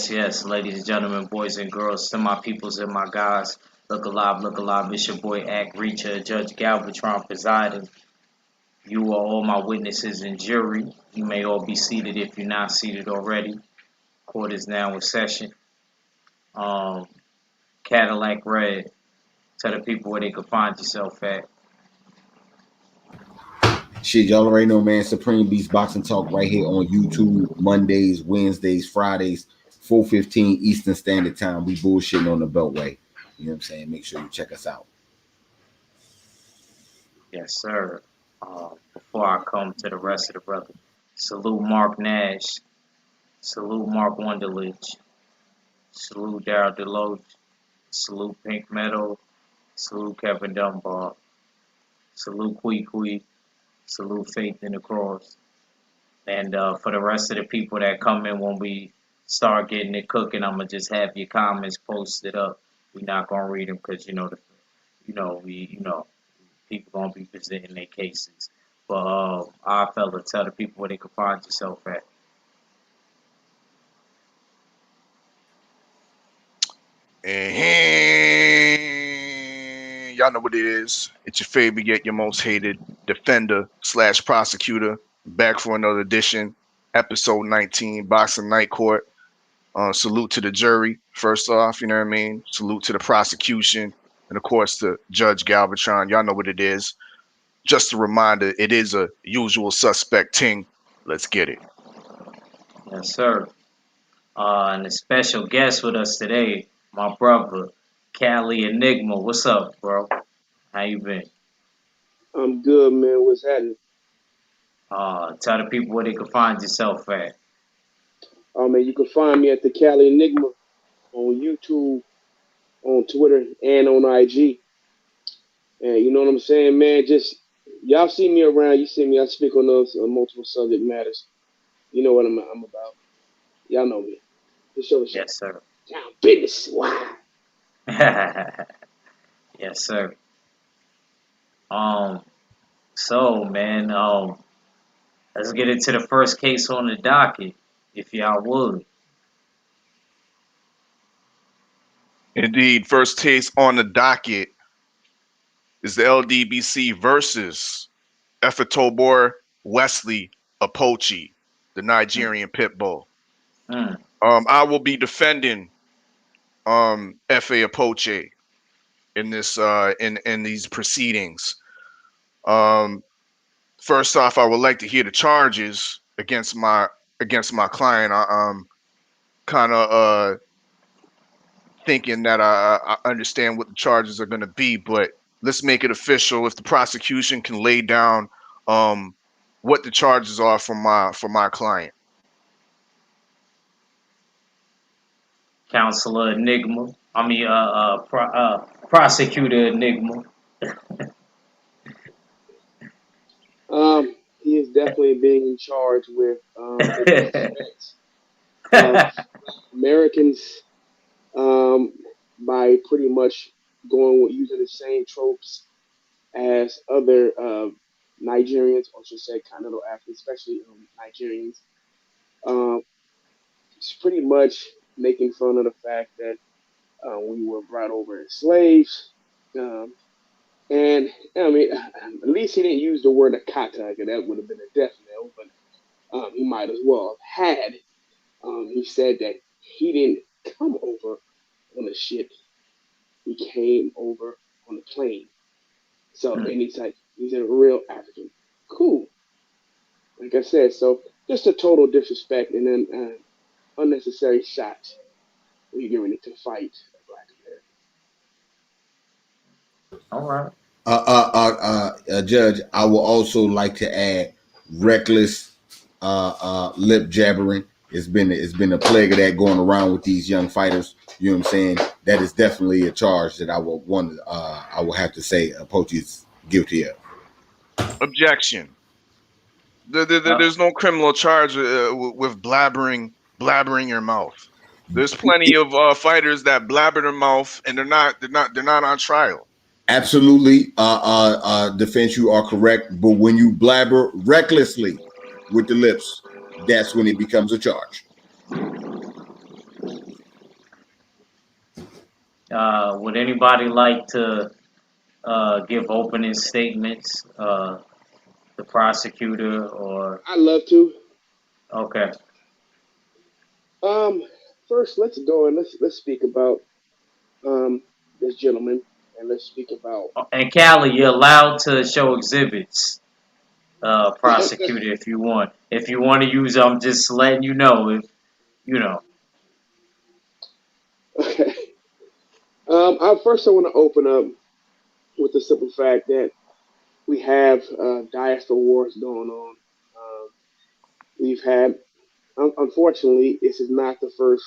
Yes, ladies and gentlemen, boys and girls, semi peoples and my guys. Look alive, look alive. It's your boy Act Reacher, Judge Galvatron presiding. You are all my witnesses and jury. You may all be seated if you're not seated already. Court is now in session. Um, Cadillac Red. Tell the people where they can find yourself at. Shit, y'all already know, man. Supreme Beast Boxing Talk right here on YouTube, Mondays, Wednesdays, Fridays, 4:15 Eastern Standard Time. We bullshitting on the Beltway. You know what I'm saying? Make sure you check us out. Yes, sir. Before I come to the rest of the brothers, salute Mark Nash. Salute Mark Wonderlich. Salute Daryl Deloach. Salute Pink Meadow. Salute Kevin Dunbar. Salute Kwee. Salute Faith in the Cross. And for the rest of the people that come in when we start getting it cooking, I'm gonna just have your comments posted up. We're not gonna read them because people gonna be presenting their cases. But our fella, tell the people where they can find yourself at. And y'all know what it is. It's your favorite yet your most hated defender / prosecutor. Back for another edition. Episode 19, Boxing Night Court. Salute to the jury, first off, you know what I mean? Salute to the prosecution. And of course to Judge Galvatron. Y'all know what it is. Just a reminder, it is a usual suspect ting. Let's get it. Yes, sir. And a special guest with us today, my brother, Cali Enigma. What's up, bro? How you been? I'm good, man. What's happening? Tell the people where they can find yourself at. Oh, man, you can find me at the Cali Enigma on YouTube, on Twitter, and on IG. And you know what I'm saying, man? Just, y'all see me around. You see me. I speak on those multiple subject matters. You know what I'm about. Y'all know me. Just show the shit. Yes, sir. Down business. Wow. Yes, sir. So man, let's get into the first case on the docket, if y'all would. Indeed, first case on the docket is the LDBC versus Efetobor Wesley Apochi, the Nigerian pit bull. Mm. I will be defending F.A. Apoche in this in these proceedings. First off, I would like to hear the charges against my client. I'm kind of thinking that I understand what the charges are going to be, but let's make it official. If the prosecution can lay down what the charges are for my client. Counselor Enigma. Prosecutor Enigma. He is definitely being charged with Americans by pretty much going with using the same tropes as other Nigerians, or should say Continental athletes, especially Nigerians. It's pretty much making fun of the fact that we were brought over as slaves. And I mean, at least he didn't use the word akata, because that would have been a death knell, but he might as well have had. He said that he didn't come over on a ship, he came over on a plane. So, and he's like, he's a real African. Cool. Like I said, so just a total disrespect and then unnecessary shot when you get ready to fight a Black American. All right. Judge, I will also like to add reckless lip jabbering. It's been a plague of that going around with these young fighters. You know what I'm saying? That is definitely a charge that I will have to say Pochi is guilty of. Objection. Uh, There's no criminal charge with blabbering your mouth. There's plenty of fighters that blabber their mouth and they're not on trial. Absolutely, defense, you are correct. But when you blabber recklessly with the lips, that's when it becomes a charge. would anybody like to give opening statements? The prosecutor or I'd love to. okay. Um, First, let's go and let's speak about this gentleman, and let's speak about. And Callie, you're allowed to show exhibits, prosecutor, if you want. If you want to use them, I'm just letting you know. If you know, Okay. I want to open up with the simple fact that we have diaspora wars going on. We've had, unfortunately, this is not the first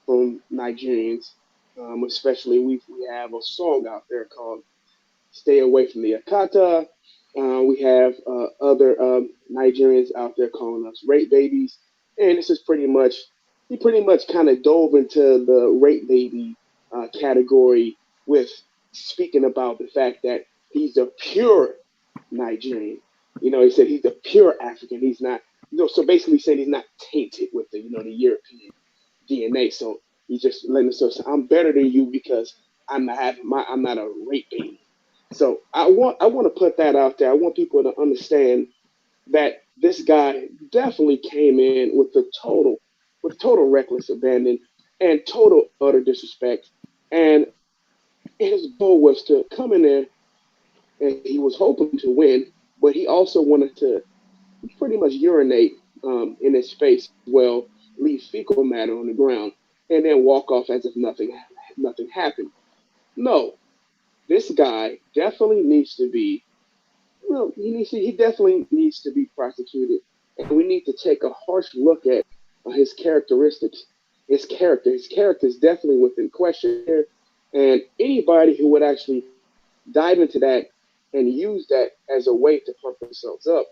from Nigerians. Especially we have a song out there called "Stay Away from the Akata." We have other Nigerians out there calling us rape babies, and this is pretty much he pretty much kind of dove into the rape baby category with speaking about the fact that he's a pure Nigerian. He said he's a pure African. He's not, so basically saying he's not tainted with the European DNA. So he's just letting us know, so I'm better than you because I'm not a rape baby. So I want to put that out there. I want people to understand that this guy definitely came in with total reckless abandon and total utter disrespect. And his goal was to come in there and he was hoping to win, but he also wanted to pretty much urinate in his face, well, leave fecal matter on the ground, and then walk off as if nothing happened. No, this guy definitely needs to be. Well, he definitely needs to be prosecuted, and we need to take a harsh look at his characteristics. His character is definitely within question here, and anybody who would actually dive into that and use that as a way to pump themselves up,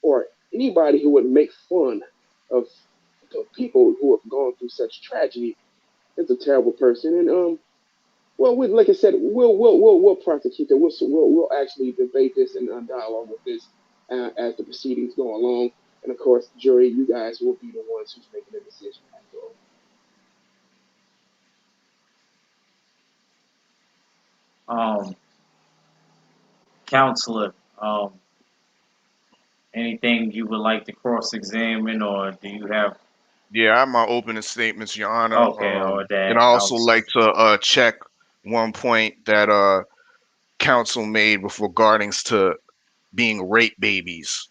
or anybody who would make fun of, of people who have gone through such tragedy is a terrible person. And well, like I said, we'll prosecute that. We'll actually debate this and dialogue with this as the proceedings go along. And of course, jury, you guys will be the ones who's making the decision after all. um, counselor, anything you would like to cross-examine, or do you have? Yeah, I have my opening statements, Your Honor. Okay, or And that I I also was. like to check one point that counsel made with regards to being rape babies.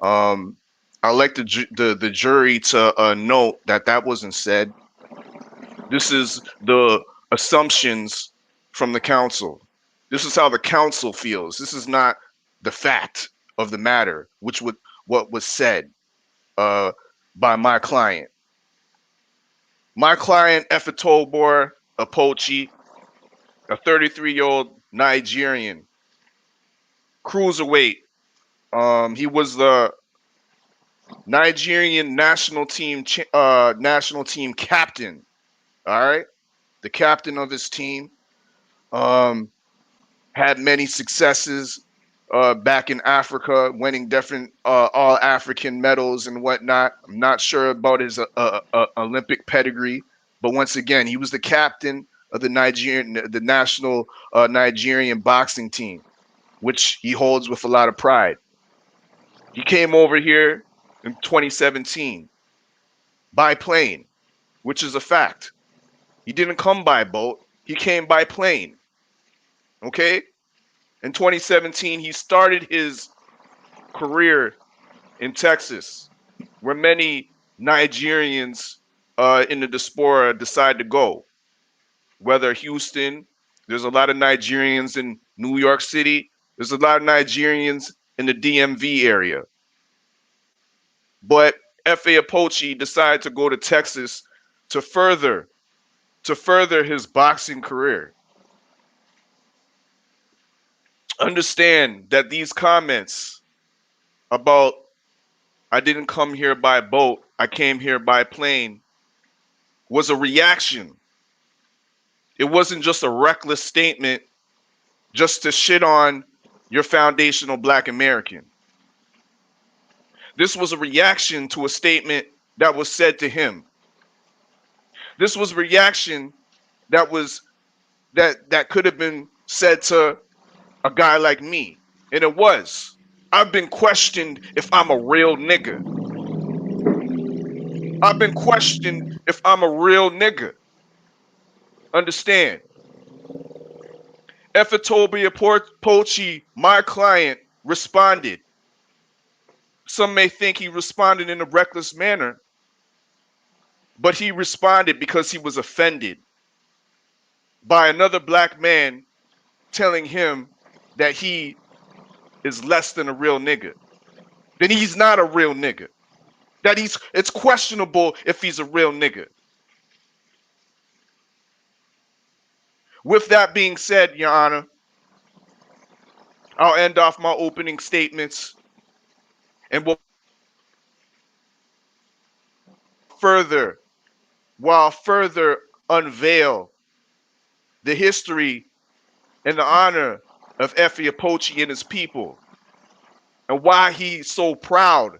Um, I like the jury to note that that wasn't said. This is the assumptions from the counsel. This is how the counsel feels. This is not the fact of the matter, which would what was said uh, by my client. My client, Efetobor Apochi, a 33-year-old Nigerian cruiserweight. He was the Nigerian national team captain. All right, the captain of his team. Um, had many successes back in Africa, winning different all African medals and whatnot. I'm not sure about his Olympic pedigree, but once again, he was the captain of the national Nigerian boxing team, which he holds with a lot of pride. He came over here in 2017 by plane, which is a fact. He didn't come by boat, he came by plane. Okay? In 2017, he started his career in Texas, where many Nigerians in the diaspora decide to go. Whether Houston, there's a lot of Nigerians in New York City, there's a lot of Nigerians in the DMV area. But F.A. Apoche decided to go to Texas to further his boxing career. Understand that these comments about I didn't come here by boat, I came here by plane, was a reaction. It wasn't just a reckless statement just to shit on your foundational Black American. This was a reaction to a statement that was said to him. This was a reaction that could have been said to a guy like me. And it was. I've been questioned if I'm a real nigga. I've been questioned if I'm a real nigga. Understand? Efatobi Apoche, my client, responded. Some may think he responded in a reckless manner, but he responded because he was offended by another Black man telling him that he is less than a real nigga. That he's not a real nigga. That it's questionable if he's a real nigga. With that being said, Your Honor, I'll end off my opening statements and we'll further unveil the history and the honor of F.A. Apoche and his people and why he's so proud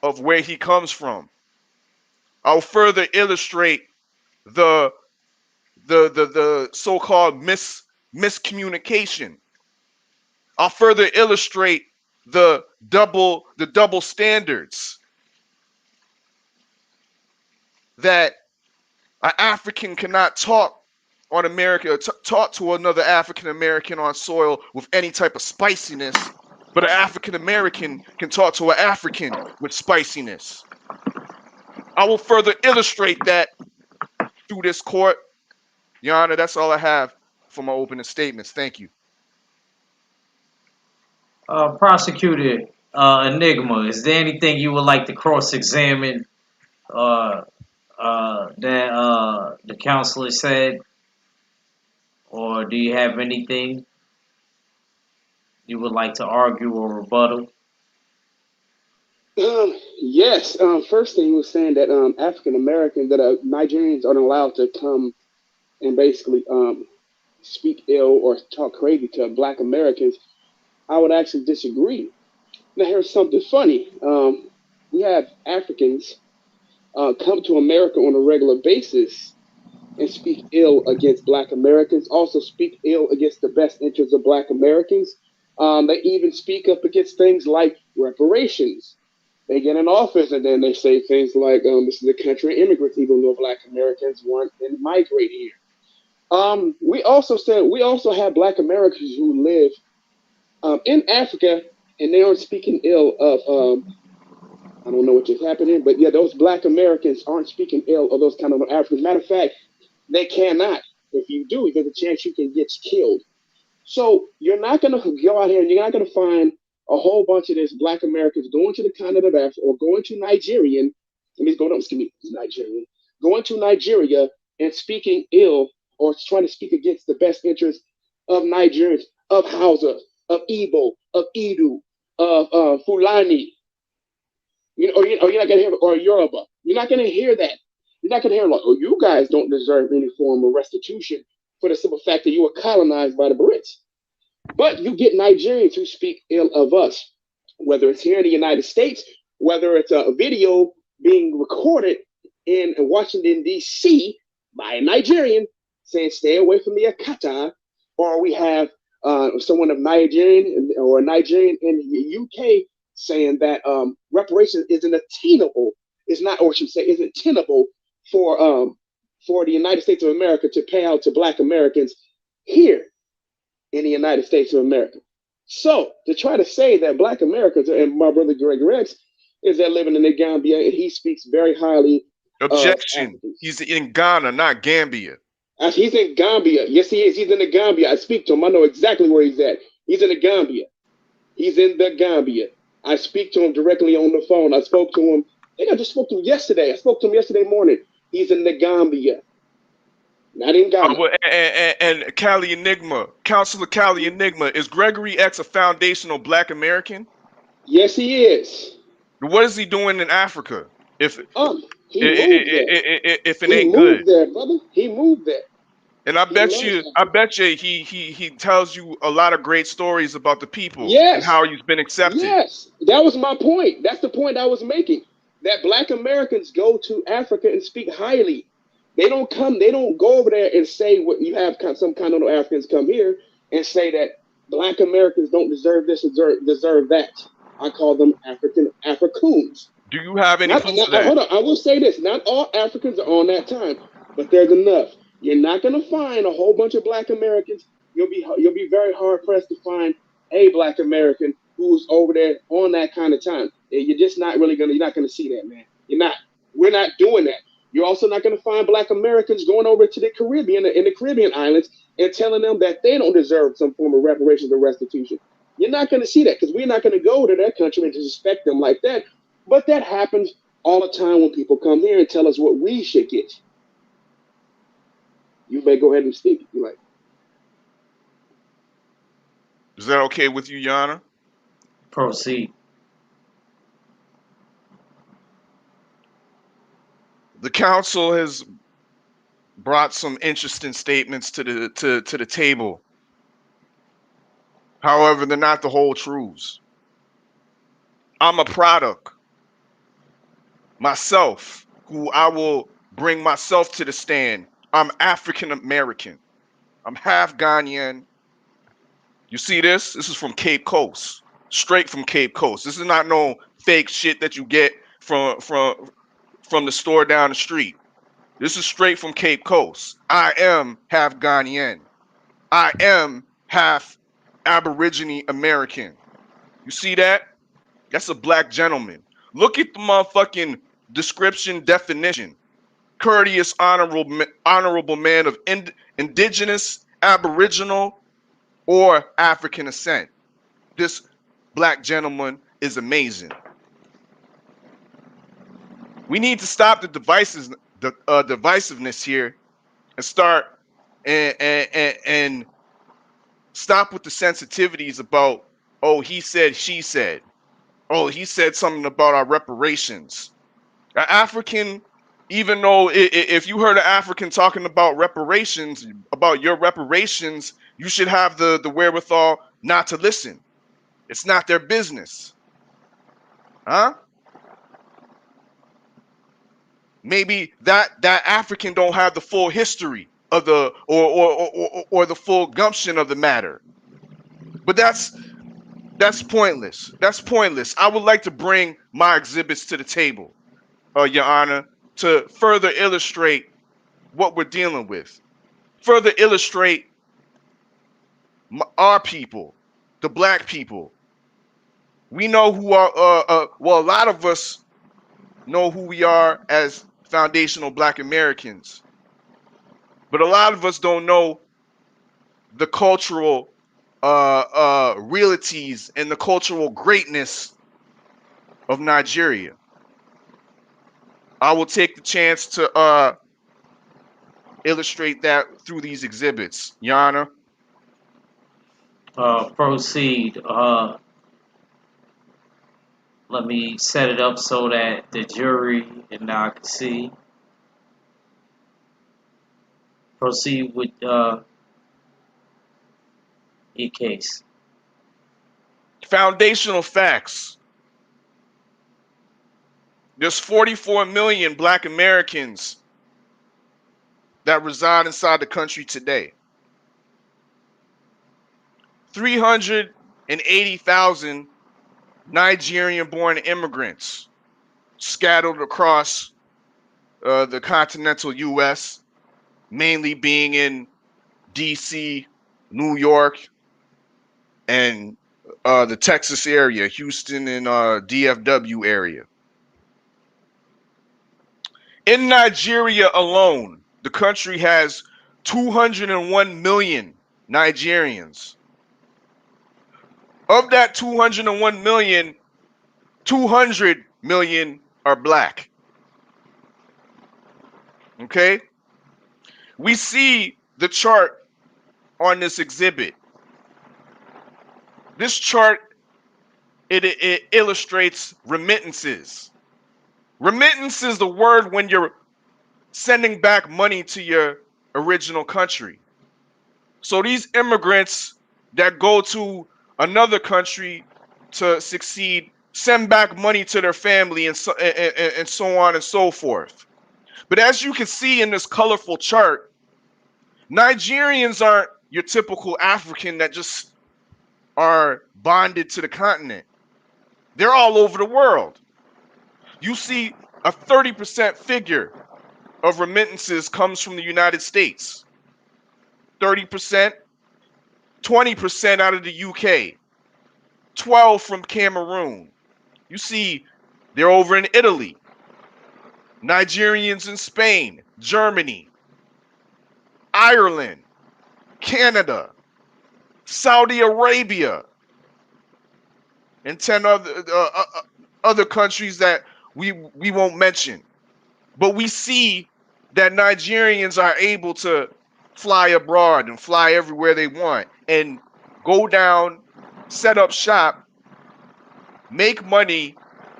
of where he comes from. I'll further illustrate the so-called miscommunication. I'll further illustrate the double standards that an African cannot talk on America, talk to another African American on soil with any type of spiciness, but an African American can talk to an African with spiciness. I will further illustrate that through this court. Your Honor, that's all I have for my opening statements. Thank you. Prosecutor Enigma, is there anything you would like to cross-examine that the counselor said? Or do you have anything you would like to argue or rebuttal? Yes. First thing he was saying that African Americans, that Nigerians aren't allowed to come and basically speak ill or talk crazy to Black Americans. I would actually disagree. Now, here's something funny. We have Africans come to America on a regular basis and speak ill against Black Americans, also speak ill against the best interests of Black Americans. They even speak up against things like reparations. They get in office and then they say things like, this is a country of immigrants, even though Black Americans weren't migrating here. We also have Black Americans who live in Africa, and they aren't speaking ill of, I don't know what just happened, but yeah, those Black Americans aren't speaking ill of those kind of Africans. Matter of fact, they cannot. If you do, there's a chance you can get killed. So you're not going to go out here and you're not going to find a whole bunch of these Black Americans going to the continent of Africa or going to Nigerian, Nigerian, going to Nigeria and speaking ill or trying to speak against the best interests of Nigerians, of Hausa, of Igbo, of Edu, of Fulani, you're not going to hear, or Yoruba. You're not going to hear that. You're not going to hear like, oh, you guys don't deserve any form of restitution for the simple fact that you were colonized by the Brits. But you get Nigerians who speak ill of us, whether it's here in the United States, whether it's a video being recorded in Washington, D.C. by a Nigerian saying, stay away from the Akata, or we have someone of Nigerian or Nigerian in the UK saying that reparations isn't attainable, isn't tenable for the United States of America to pay out to Black Americans here in the United States of America. So to try to say that Black Americans, and my brother Greg Rex is there living in the Gambia, and he speaks very highly. Objection. He's in Ghana, not Gambia. He's in Gambia. Yes, he is. He's in the Gambia. I speak to him. I know exactly where he's at. He's in the Gambia. He's in the Gambia. I speak to him directly on the phone. I spoke to him. I think I just spoke to him yesterday. I spoke to him yesterday morning. He's in the Gambia, not in Ghana. And Cali Enigma, Counselor Cali Enigma, is Gregory X a foundational Black American? Yes, he is. What is he doing in Africa? If He moved there. if it He ain't moved good, there, brother. He moved there. and I He bet loves you, Africa. he tells you a lot of great stories about the people and Yes, how he's been accepted. yes. That was my point. That's the point I was making. That Black Americans go to Africa and speak highly. They don't come. They don't go over there and say what you have. Some kind of Africans come here and say that Black Americans don't deserve this, deserve that. I call them Africoons. Do you have any Not, proof of that? hold on. I will say this: not all Africans are on that time, but there's enough. You're not going to find a whole bunch of Black Americans. You'll be very hard pressed to find a Black American who's over there on that kind of time. You're just not really gonna. You're not going to see that, man. You're not. We're not doing that. You're also not going to find Black Americans going over to the Caribbean in the Caribbean islands and telling them that they don't deserve some form of reparations or restitution. You're not going to see that because we're not going to go to their country and disrespect them like that. But that happens all the time when people come here and tell us what we should get. You may go ahead and speak if you like. Is that okay with you, Your Honor? Proceed. The council has brought some interesting statements to the table. However, they're not the whole truths. I'm a product myself, who I will bring myself to the stand. I'm African American. I'm half Ghanaian. You see this? This is from Cape Coast, straight from Cape Coast. This is not no fake shit that you get from the store down the street. This is straight from Cape Coast. I am half Ghanaian. I am half Aborigine American. You see that? That's a Black gentleman. Look at the motherfucking description definition. Courteous, honorable man of indigenous, aboriginal, or African ascent. This Black gentleman is amazing. We need to stop the divisiveness here and start and stop with the sensitivities about, oh, he said, she said. Oh, he said something about our reparations. An African, even though if you heard an African talking about reparations, about your reparations, you should have the wherewithal not to listen. It's not their business. Huh? Maybe that African don't have the full history of the or the full gumption of the matter. But that's pointless. That's pointless. I would like to bring my exhibits to the table, Your Honor, to further illustrate what we're dealing with. Further illustrate our people, the Black people. We know who are, well, a lot of us know who we are as foundational Black Americans. But a lot of us don't know the cultural realities and the cultural greatness of Nigeria. I will take the chance to illustrate that through these exhibits, Your Honor. Proceed. Let me set it up so that the jury and I can see. Proceed with your case. Foundational facts. There's 44 million Black Americans that reside inside the country today. 380,000 Nigerian-born immigrants scattered across the continental U.S., mainly being in D.C., New York, and the Texas area, Houston and DFW area. In Nigeria alone, the country has 201 million Nigerians. Of that 201 million, 200 million are black. Okay? We see the chart on this exhibit. This chart, it illustrates remittances. Remittance is the word when you're sending back money to your original country. So these immigrants that go to another country to succeed send back money to their family and so on and so forth. But as you can see in this colorful chart, Nigerians aren't your typical African that just are bonded to the continent. They're all over the world. You see a 30% figure of remittances comes from the United States. 30%, 20% out of the UK, 12 from Cameroon. You see they're over in Italy, Nigerians in Spain, Germany, Ireland, Canada, Saudi Arabia, and 10 other countries that we won't mention. But we see that Nigerians are able to fly abroad and fly everywhere they want and go down, set up shop, make money,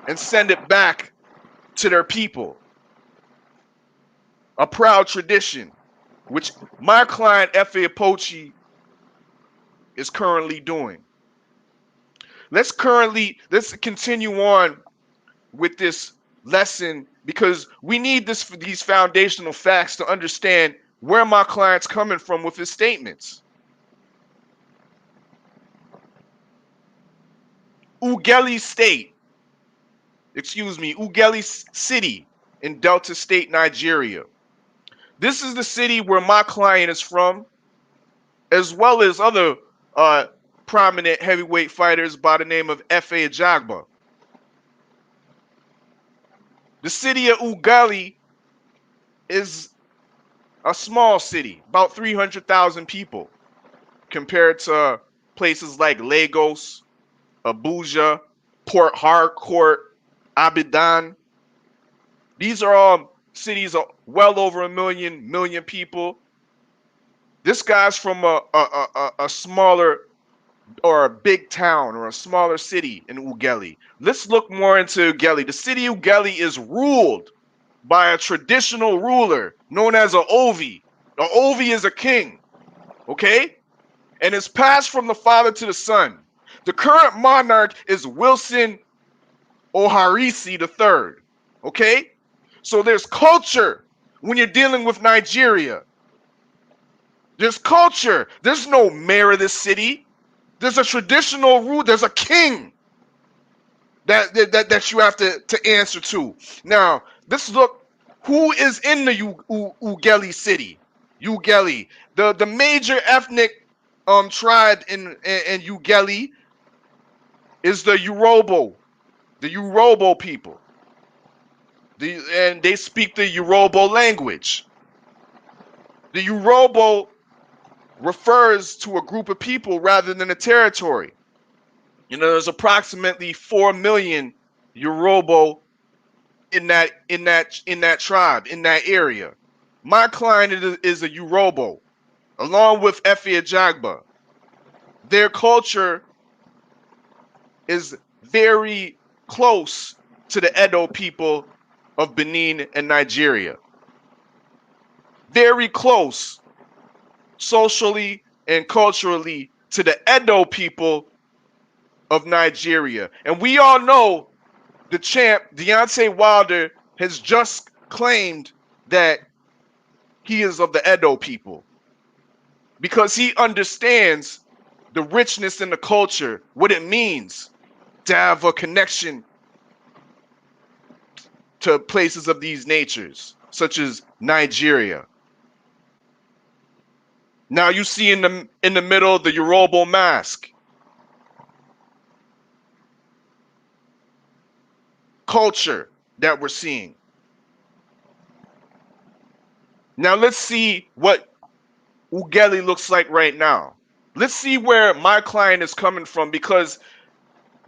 and send it back to their people. A proud tradition, which my client Efe Apochi is currently doing. Let's continue on with this lesson because we need these foundational facts to understand where my client's coming from with his statements. Ughelli City in Delta State, Nigeria. This is the city where my client is from, as well as other prominent heavyweight fighters by the name of Efe Ajagba. The city of Ughelli is a small city, about 300,000 people, compared to places like Lagos, Abuja, Port Harcourt, Abidan. These are all cities of well over a million people. This guy's from a smaller or a big town or a smaller city in Ughelli. Let's look more into Ughelli. The city of Ughelli is ruled by a traditional ruler known as an Ovi. An Ovi is a king, okay? And it's passed from the father to the son. The current monarch is Wilson Oharisi III, okay? So there's culture when you're dealing with Nigeria. There's culture. There's no mayor of this city. There's a traditional rule. There's a king that you have to answer to. Now, let's look who is in the Ughelli city. Ughelli. The major ethnic tribe in Ughelli is the Yoruba. The Yoruba people. And they speak the Yoruba language. The Yoruba refers to a group of people rather than a territory. You know, there's approximately 4 million Yoruba in that tribe, in that area. My client is a Yoruba, along with Efe Ajagba. Their culture is very close to the Edo people of Benin and Nigeria. Very close socially and culturally to the Edo people of Nigeria. And we all know the champ, Deontay Wilder, has just claimed that he is of the Edo people because he understands the richness in the culture, what it means to have a connection to places of these natures, such as Nigeria. Now you see in the middle the Yoruba mask. Culture that we're seeing. Now let's see what Ughelli looks like right now. Let's see where my client is coming from, because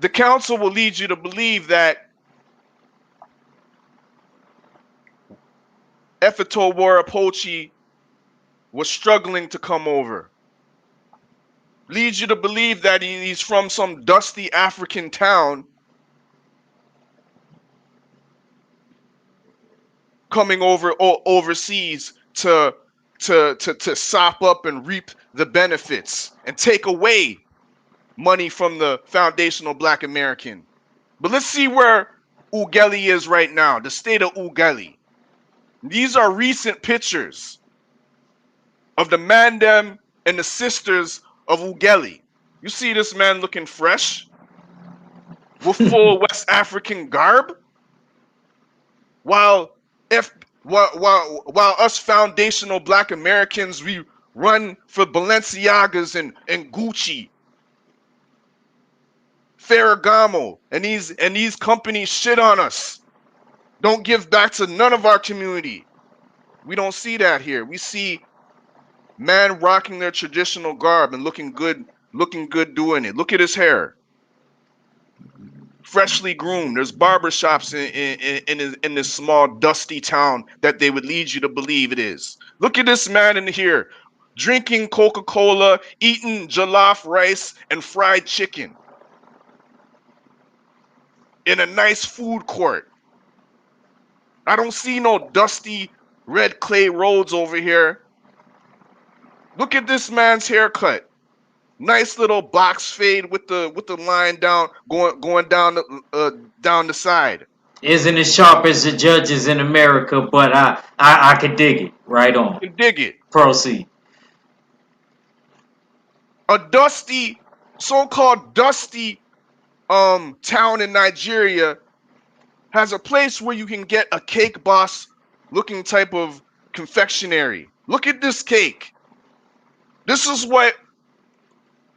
The council will lead you to believe that Efeto Warapochi was struggling to come over. Leads you to believe that he's from some dusty African town coming over overseas to sop up and reap the benefits and take away money from the foundational Black American. But let's see where Ugali is right now, the state of Ugali. These are recent pictures of the Mandem and the sisters of Ugali. You see this man looking fresh with full West African garb, while us foundational Black Americans, we run for Balenciagas and Gucci, Ferragamo, and these companies shit on us. Don't give back to none of our community. We don't see that here. We see man rocking their traditional garb and looking good doing it. Look at his hair. Freshly groomed. There's barbershops in this small dusty town that they would lead you to believe it is. Look at this man in here, drinking Coca-Cola, eating jollof rice and fried chicken in a nice food court. I don't see no dusty red clay roads over here. Look at this man's haircut. Nice little box fade with the line down, going down the side. Isn't as sharp as the judges in America, but I could dig it. Right on. You can dig it. Proceed. A dusty, so-called dusty town in Nigeria has a place where you can get a cake boss looking type of confectionery. Look at this cake. This is what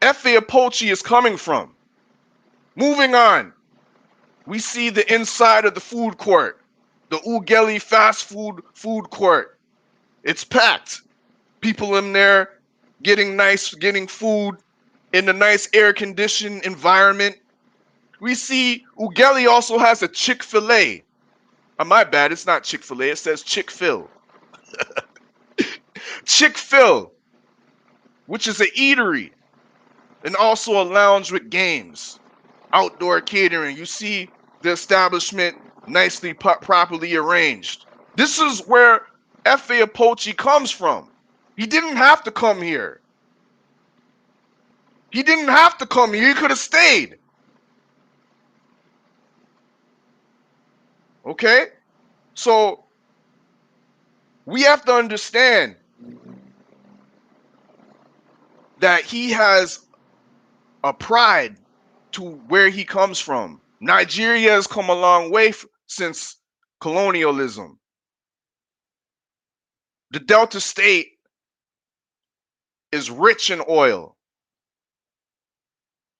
Efe Apochi is coming from. Moving on. We see the inside of the food court. The Ugeli fast food court. It's packed. People in there getting food in a nice air-conditioned environment. We see Ugeli also has a Chick-fil-A. My bad, it's not Chick-fil-A, it says Chick-fil. Chick-fil, which is an eatery and also a lounge with games, outdoor catering. You see the establishment nicely properly arranged. This is where Efe Apochi comes from. He didn't have to come here. He didn't have to come here. He could have stayed. Okay? So we have to understand that he has a pride to where he comes from. Nigeria has come a long way since colonialism. The Delta State is rich in oil,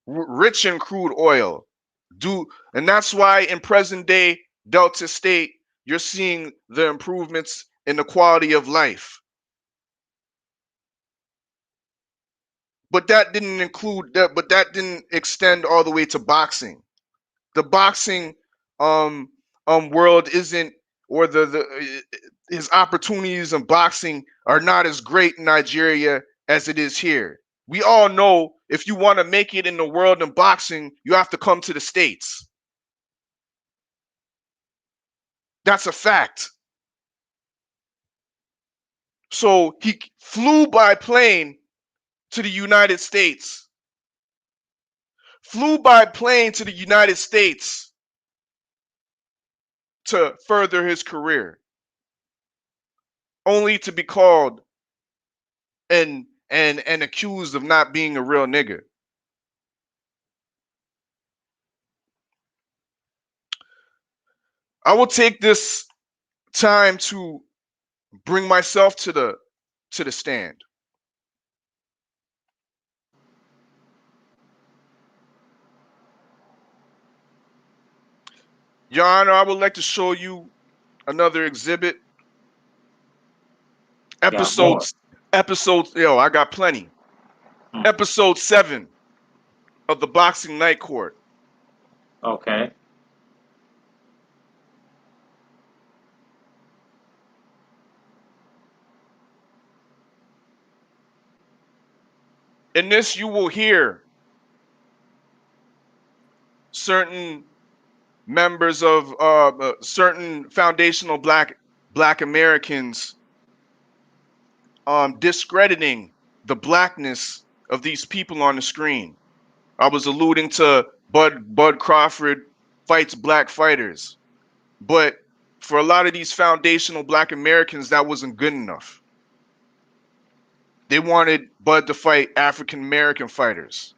rich in crude oil. And that's why in present day Delta State, you're seeing the improvements in the quality of life. But that didn't include that, but that didn't extend all the way to boxing. The boxing world isn't, or his opportunities in boxing are not as great in Nigeria as it is here. We all know if you want to make it in the world in boxing, you have to come to the States. That's a fact. So he flew by plane to the United States. Flew by plane to the United States to further his career, only to be called and accused of not being a real nigga. I will take this time to bring myself to the stand. Your Honor, I would like to show you another exhibit. Episodes, yo, I got plenty. Episode 7 of the Boxing Night Court. Okay. In this, you will hear certain members of certain foundational black Americans discrediting the blackness of these people on the screen. I was alluding to Bud Crawford fights black fighters, but for a lot of these foundational black Americans, that wasn't good enough. They wanted Bud to fight African American fighters.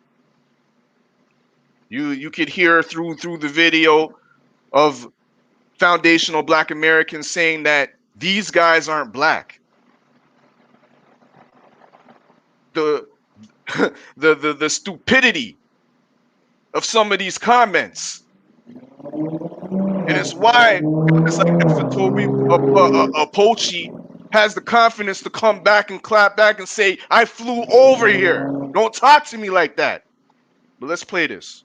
You could hear through the video of foundational black Americans saying that these guys aren't black. The the stupidity of some of these comments. And it's why guys like Efatobi Apochi has the confidence to come back and clap back and say, I flew over here. Don't talk to me like that. But let's play this.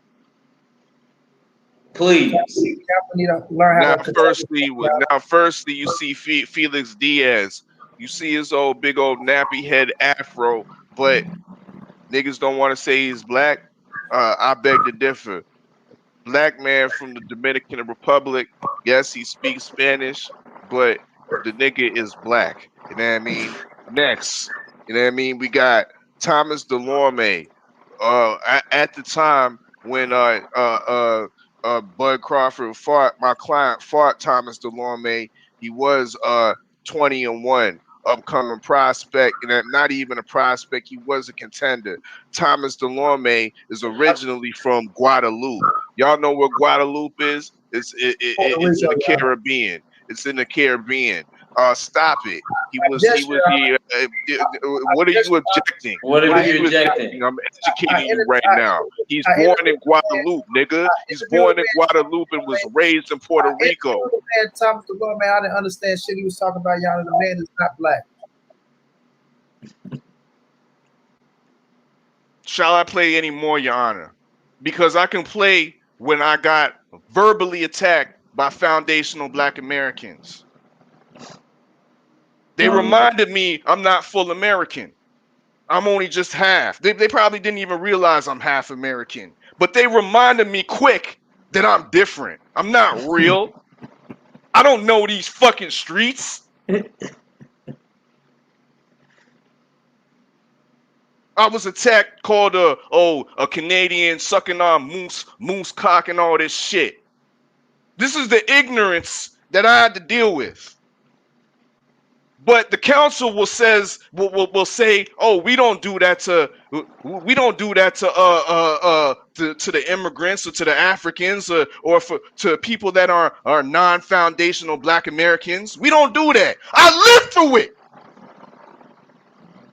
Please. Need to learn how Now, firstly, you see Felix Diaz. You see his big old nappy head afro, but niggas don't want to say he's black. I beg to differ. Black man from the Dominican Republic. Yes, he speaks Spanish, but the nigga is black. You know what I mean? Next, you know what I mean? We got Thomas Delorme. At the time when Bud Crawford fought, my client fought Thomas Delorme, he was 20-1. Upcoming prospect, and not even a prospect, he was a contender. Thomas Delorme is originally from Guadeloupe. Y'all know where Guadeloupe is? It's in the Caribbean. It's in the Caribbean. Stop it. He was the. What are you objecting? What are you objecting? I'm educating you right now. He's born in Guadeloupe, nigga. He's born in Guadeloupe and was raised in Puerto Rico. Man, Thomas Delorme, man, I didn't understand shit he was talking about. Y'all, the man is not black. Shall I play any more, Your Honor? Because I can play when I got verbally attacked by foundational black Americans. They reminded me I'm not full American. I'm only just half. They probably didn't even realize I'm half American. But they reminded me quick that I'm different. I'm not real. I don't know these fucking streets. I was attacked, called a Canadian sucking on moose cock and all this shit. This is the ignorance that I had to deal with. But the council will say, oh, we don't do that to the immigrants or to the Africans or to people that are non-foundational black Americans. We don't do that. I lived through it.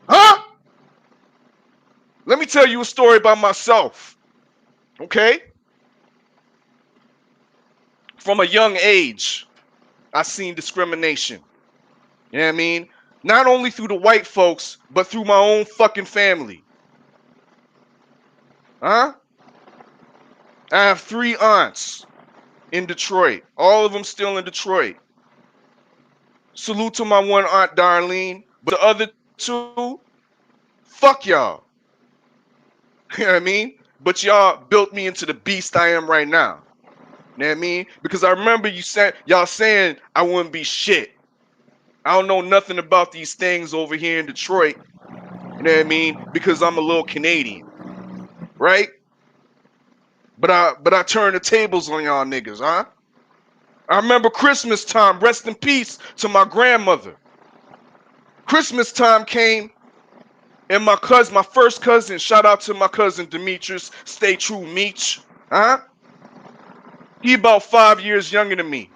Huh? Let me tell you a story about myself. Okay? From a young age, I seen discrimination. You know what I mean? Not only through the white folks, but through my own fucking family. Huh? I have 3 aunts in Detroit. All of them still in Detroit. Salute to my one aunt, Darlene. But the other 2, fuck y'all. You know what I mean? But y'all built me into the beast I am right now. You know what I mean? Because I remember y'all saying I wouldn't be shit. I don't know nothing about these things over here in Detroit. You know what I mean? Because I'm a little Canadian. Right? But I turned the tables on y'all niggas, huh? I remember Christmas time, rest in peace to my grandmother. Christmas time came, and my first cousin, shout out to my cousin Demetrius, stay true Meech, huh? He about 5 years younger than me,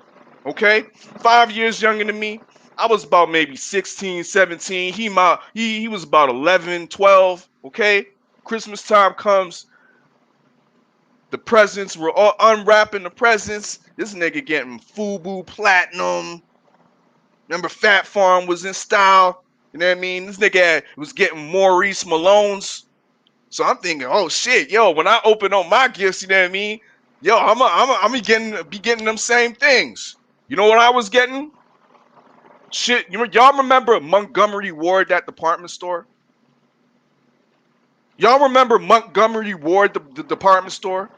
okay? 5 years younger than me. I was about maybe 16, 17. He was about 11, 12, okay? Christmas time comes. The presents, we're all unwrapping the presents. This nigga getting FUBU Platinum. Remember Fat Farm was in style. You know what I mean? This nigga was getting Maurice Malone's. So I'm thinking, oh shit, yo, when I open up my gifts, you know what I mean? Yo, I'm be getting them same things. You know what I was getting? Shit, y'all remember Montgomery Ward, that department store? Y'all remember Montgomery Ward, the department store?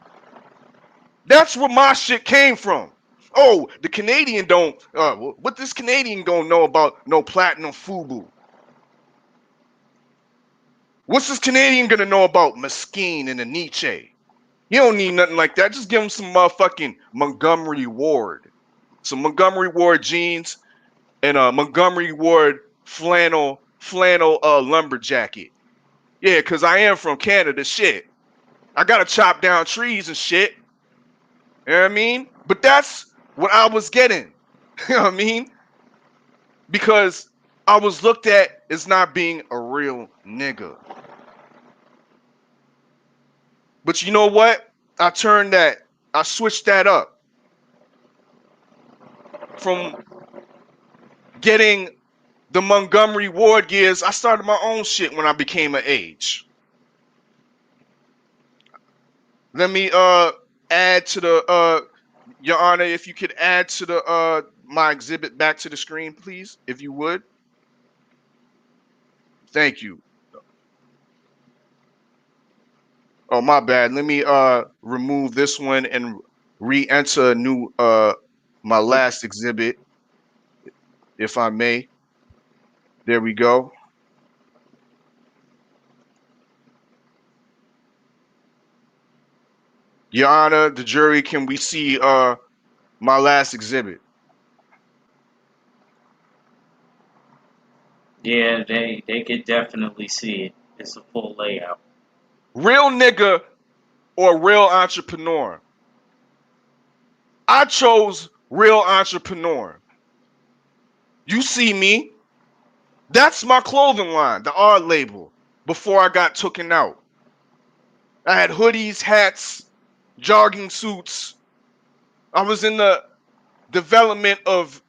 That's where my shit came from. Oh, the Canadian don't. What this Canadian gonna know about no platinum FUBU? What's this Canadian gonna know about Mesquite and a Nietzsche? He don't need nothing like that. Just give him some motherfucking Montgomery Ward, some Montgomery Ward jeans, and a Montgomery Ward flannel lumberjacket. Yeah, cause I am from Canada. Shit, I gotta chop down trees and shit. You know what I mean? But that's what I was getting. You know what I mean? Because I was looked at as not being a real nigga. But you know what? I switched that up. From getting the Montgomery Ward gears, I started my own shit when I became an age. Let me add to the Your Honor, if you could add to the my exhibit back to the screen, please, if you would. Thank you. Oh, my bad. Let me remove this one and re-enter a new my last exhibit, if I may. There we go. Your Honor, the jury, can we see my last exhibit? Yeah, they could definitely see it. It's a full layout. Real nigga or real entrepreneur? I chose real entrepreneur. You see me. That's my clothing line, the R label, before I got taken out. I had hoodies, hats, jogging suits. I was in the development of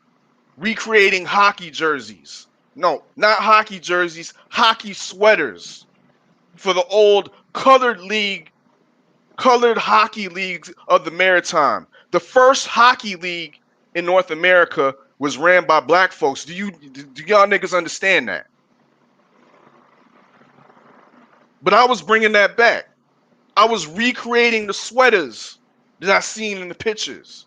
recreating hockey jerseys. No, not hockey jerseys, hockey sweaters for the old colored hockey leagues of the Maritime. The first hockey league in North America was ran by black folks. Do y'all niggas understand that? But I was bringing that back. I was recreating the sweaters that I seen in the pictures.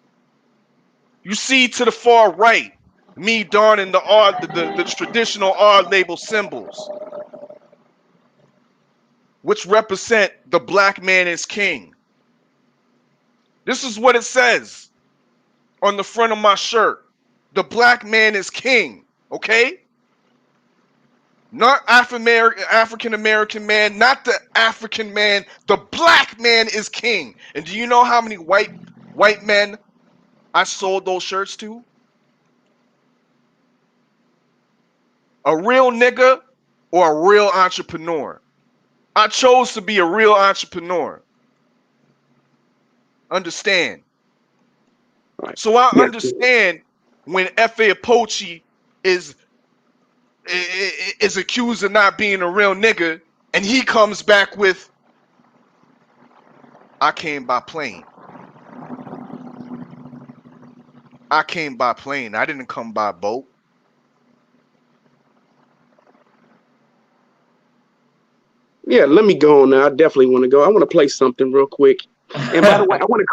You see to the far right, me donning the traditional R label symbols, which represent the black man is king. This is what it says on the front of my shirt. The black man is king, okay? Not African American man, not the African man. The black man is king. And do you know how many white men I sold those shirts to? A real nigga or a real entrepreneur? I chose to be a real entrepreneur. Understand? So I understand when F.A. Apoche is accused of not being a real nigga, and he comes back with, I came by plane. I came by plane. I didn't come by boat. Yeah, let me go on now. I definitely want to go. I want to play something real quick. And by the way, I want to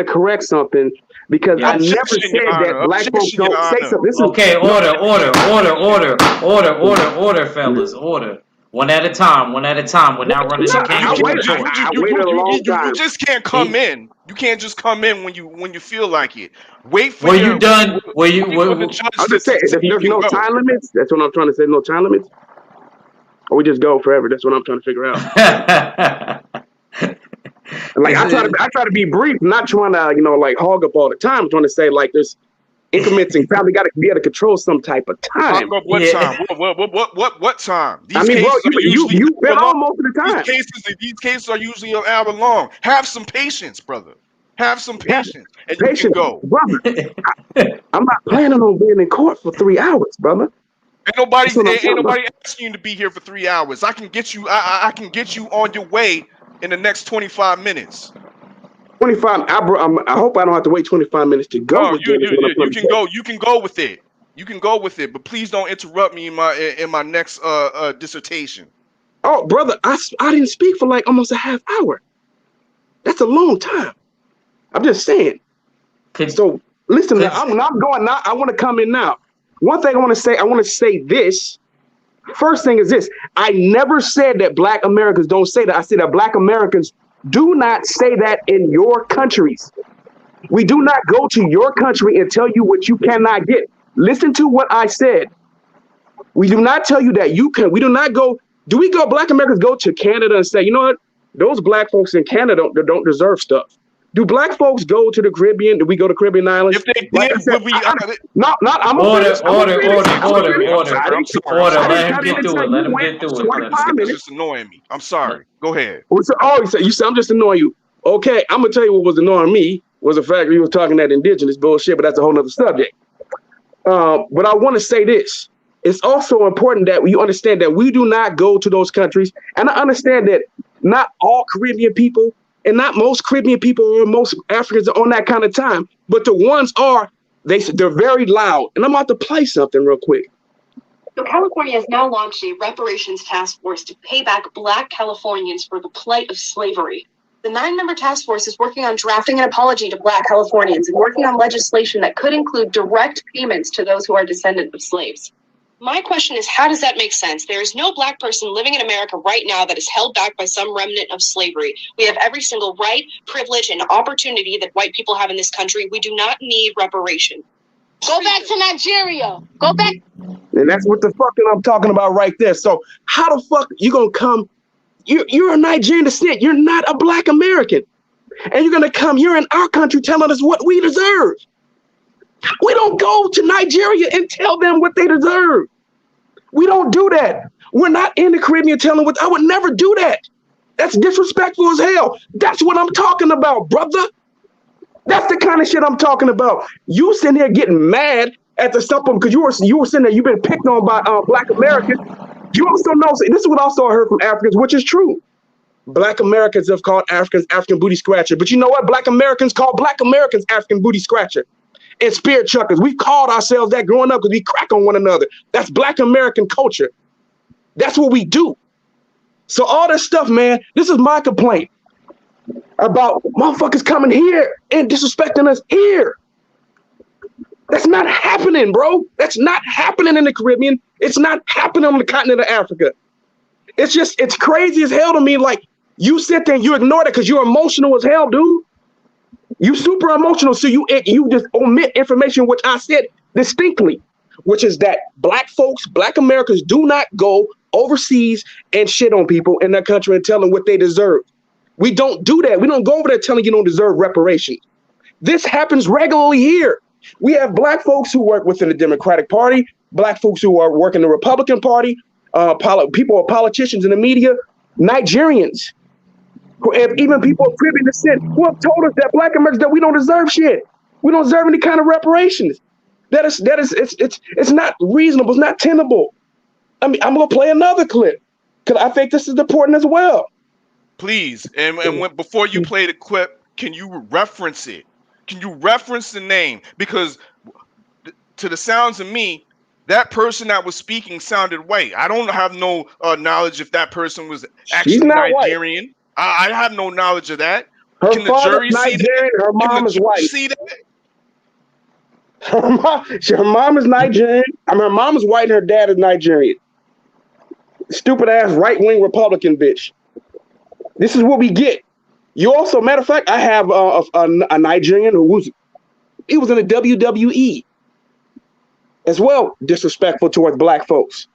correct something because I never said that black folks don't say something. This okay, order, fellas, order. One at a time. We're not running the game. waited a long time. You just can't come in. You can't just come in when you feel like it. Wait for Were you done? Were you? I'll just say there's no time limits. That's what I'm trying to say. No time limits. Or we just go forever. That's what I'm trying to figure out. Like I try to be brief, not trying to like hog up all the time. I'm trying to say like there's increments and probably got to be able to control some type of time. What time? What time? These you been on most of the time. These cases are usually an hour long. Have some patience, brother. Have some patience, and you can go, brother. I'm not planning on being in court for 3 hours, brother. Ain't nobody asking you to be here for 3 hours. I can get you. I can get you on your way in the next 25 minutes. 25. I hope I don't have to wait 25 minutes to go. No, with this when I'm you can go. You can go with it. You can go with it, but please don't interrupt me in my next dissertation. Oh, brother, I didn't speak for like almost a half hour. That's a long time. I'm just saying. So listen, I'm going now. I want to come in now. One thing I want to say this. First thing is this. I never said that Black Americans don't say that. I said that Black Americans do not say that in your countries. We do not go to your country and tell you what you cannot get. Listen to what I said. We do not tell you that you can. We do not go. Do we go? Black Americans go to Canada and say, you know what? Those Black folks in Canada don't deserve stuff. Do Black folks go to the Caribbean? Do we go to Caribbean islands? If they did, would we? I'm order. Let him get through it. It's just annoying me. I'm sorry. Go ahead. You said I'm just annoying you. Okay, I'm gonna tell you what was annoying me was the fact that he was talking that indigenous bullshit, but that's a whole nother subject. But I want to say this. It's also important that you understand that we do not go to those countries. And I understand that not all Caribbean people and not most Caribbean people or most Africans are on that kind of time. But the ones they're very loud. And I'm about to play something real quick. So California has now launched a reparations task force to pay back Black Californians for the plight of slavery. The 9-member task force is working on drafting an apology to Black Californians and working on legislation that could include direct payments to those who are descendants of slaves. My question is, how does that make sense? There is no Black person living in America right now that is held back by some remnant of slavery. We have every single right, privilege, and opportunity that white people have in this country. We do not need reparation. Go back to Nigeria. Go back. And that's what the fuck I'm talking about right there. So how the fuck you gonna come? You're a Nigerian descent. You're not a Black American. And you're gonna come, you're in our country telling us what we deserve. We don't go to Nigeria and tell them what they deserve. We don't do that. We're not in the Caribbean telling what I would never do that. That's disrespectful as hell. That's what I'm talking about, brother. That's the kind of shit I'm talking about. You sitting here getting mad at the something because you were sitting there, you've been picked on by Black Americans. You also know, this is what also I heard from Africans, which is true. Black Americans have called Africans African booty scratcher. But you know what? Black Americans call Black Americans African booty scratcher. And spirit chuckers. We called ourselves that growing up because we crack on one another. That's Black American culture. That's what we do. So all this stuff, man, this is my complaint about motherfuckers coming here and disrespecting us here. That's not happening, bro. That's not happening in the Caribbean. It's not happening on the continent of Africa. It's crazy as hell to me. Like, you sit there and you ignore it because you're emotional as hell, dude. You super emotional, so you just omit information which I said distinctly, which is that Black folks, Black Americans do not go overseas and shit on people in their country and tell them what they deserve. We don't do that. We don't go over there telling you don't deserve reparations. This happens regularly here. We have Black folks who work within the Democratic Party, Black folks who are working the Republican Party, people, politicians in the media, Nigerians. Even people of Caribbean descent who have told us that Black Americans that we don't deserve shit. We don't deserve any kind of reparations. It's not reasonable. It's not tenable. I mean, I'm gonna play another clip because I think this is important as well. Please, and before you play the clip, can you reference it? Can you reference the name? Because to the sounds of me, that person that was speaking sounded white. I don't have no knowledge if that person was actually Nigerian. White. I have no knowledge of that. Her Can the jury see that? Her mom is white. See that? Her mom is Nigerian. I mean, her mom is white and her dad is Nigerian. Stupid ass right-wing Republican bitch. This is what we get. You also, matter of fact, I have a Nigerian who was in the WWE as well, disrespectful towards Black folks.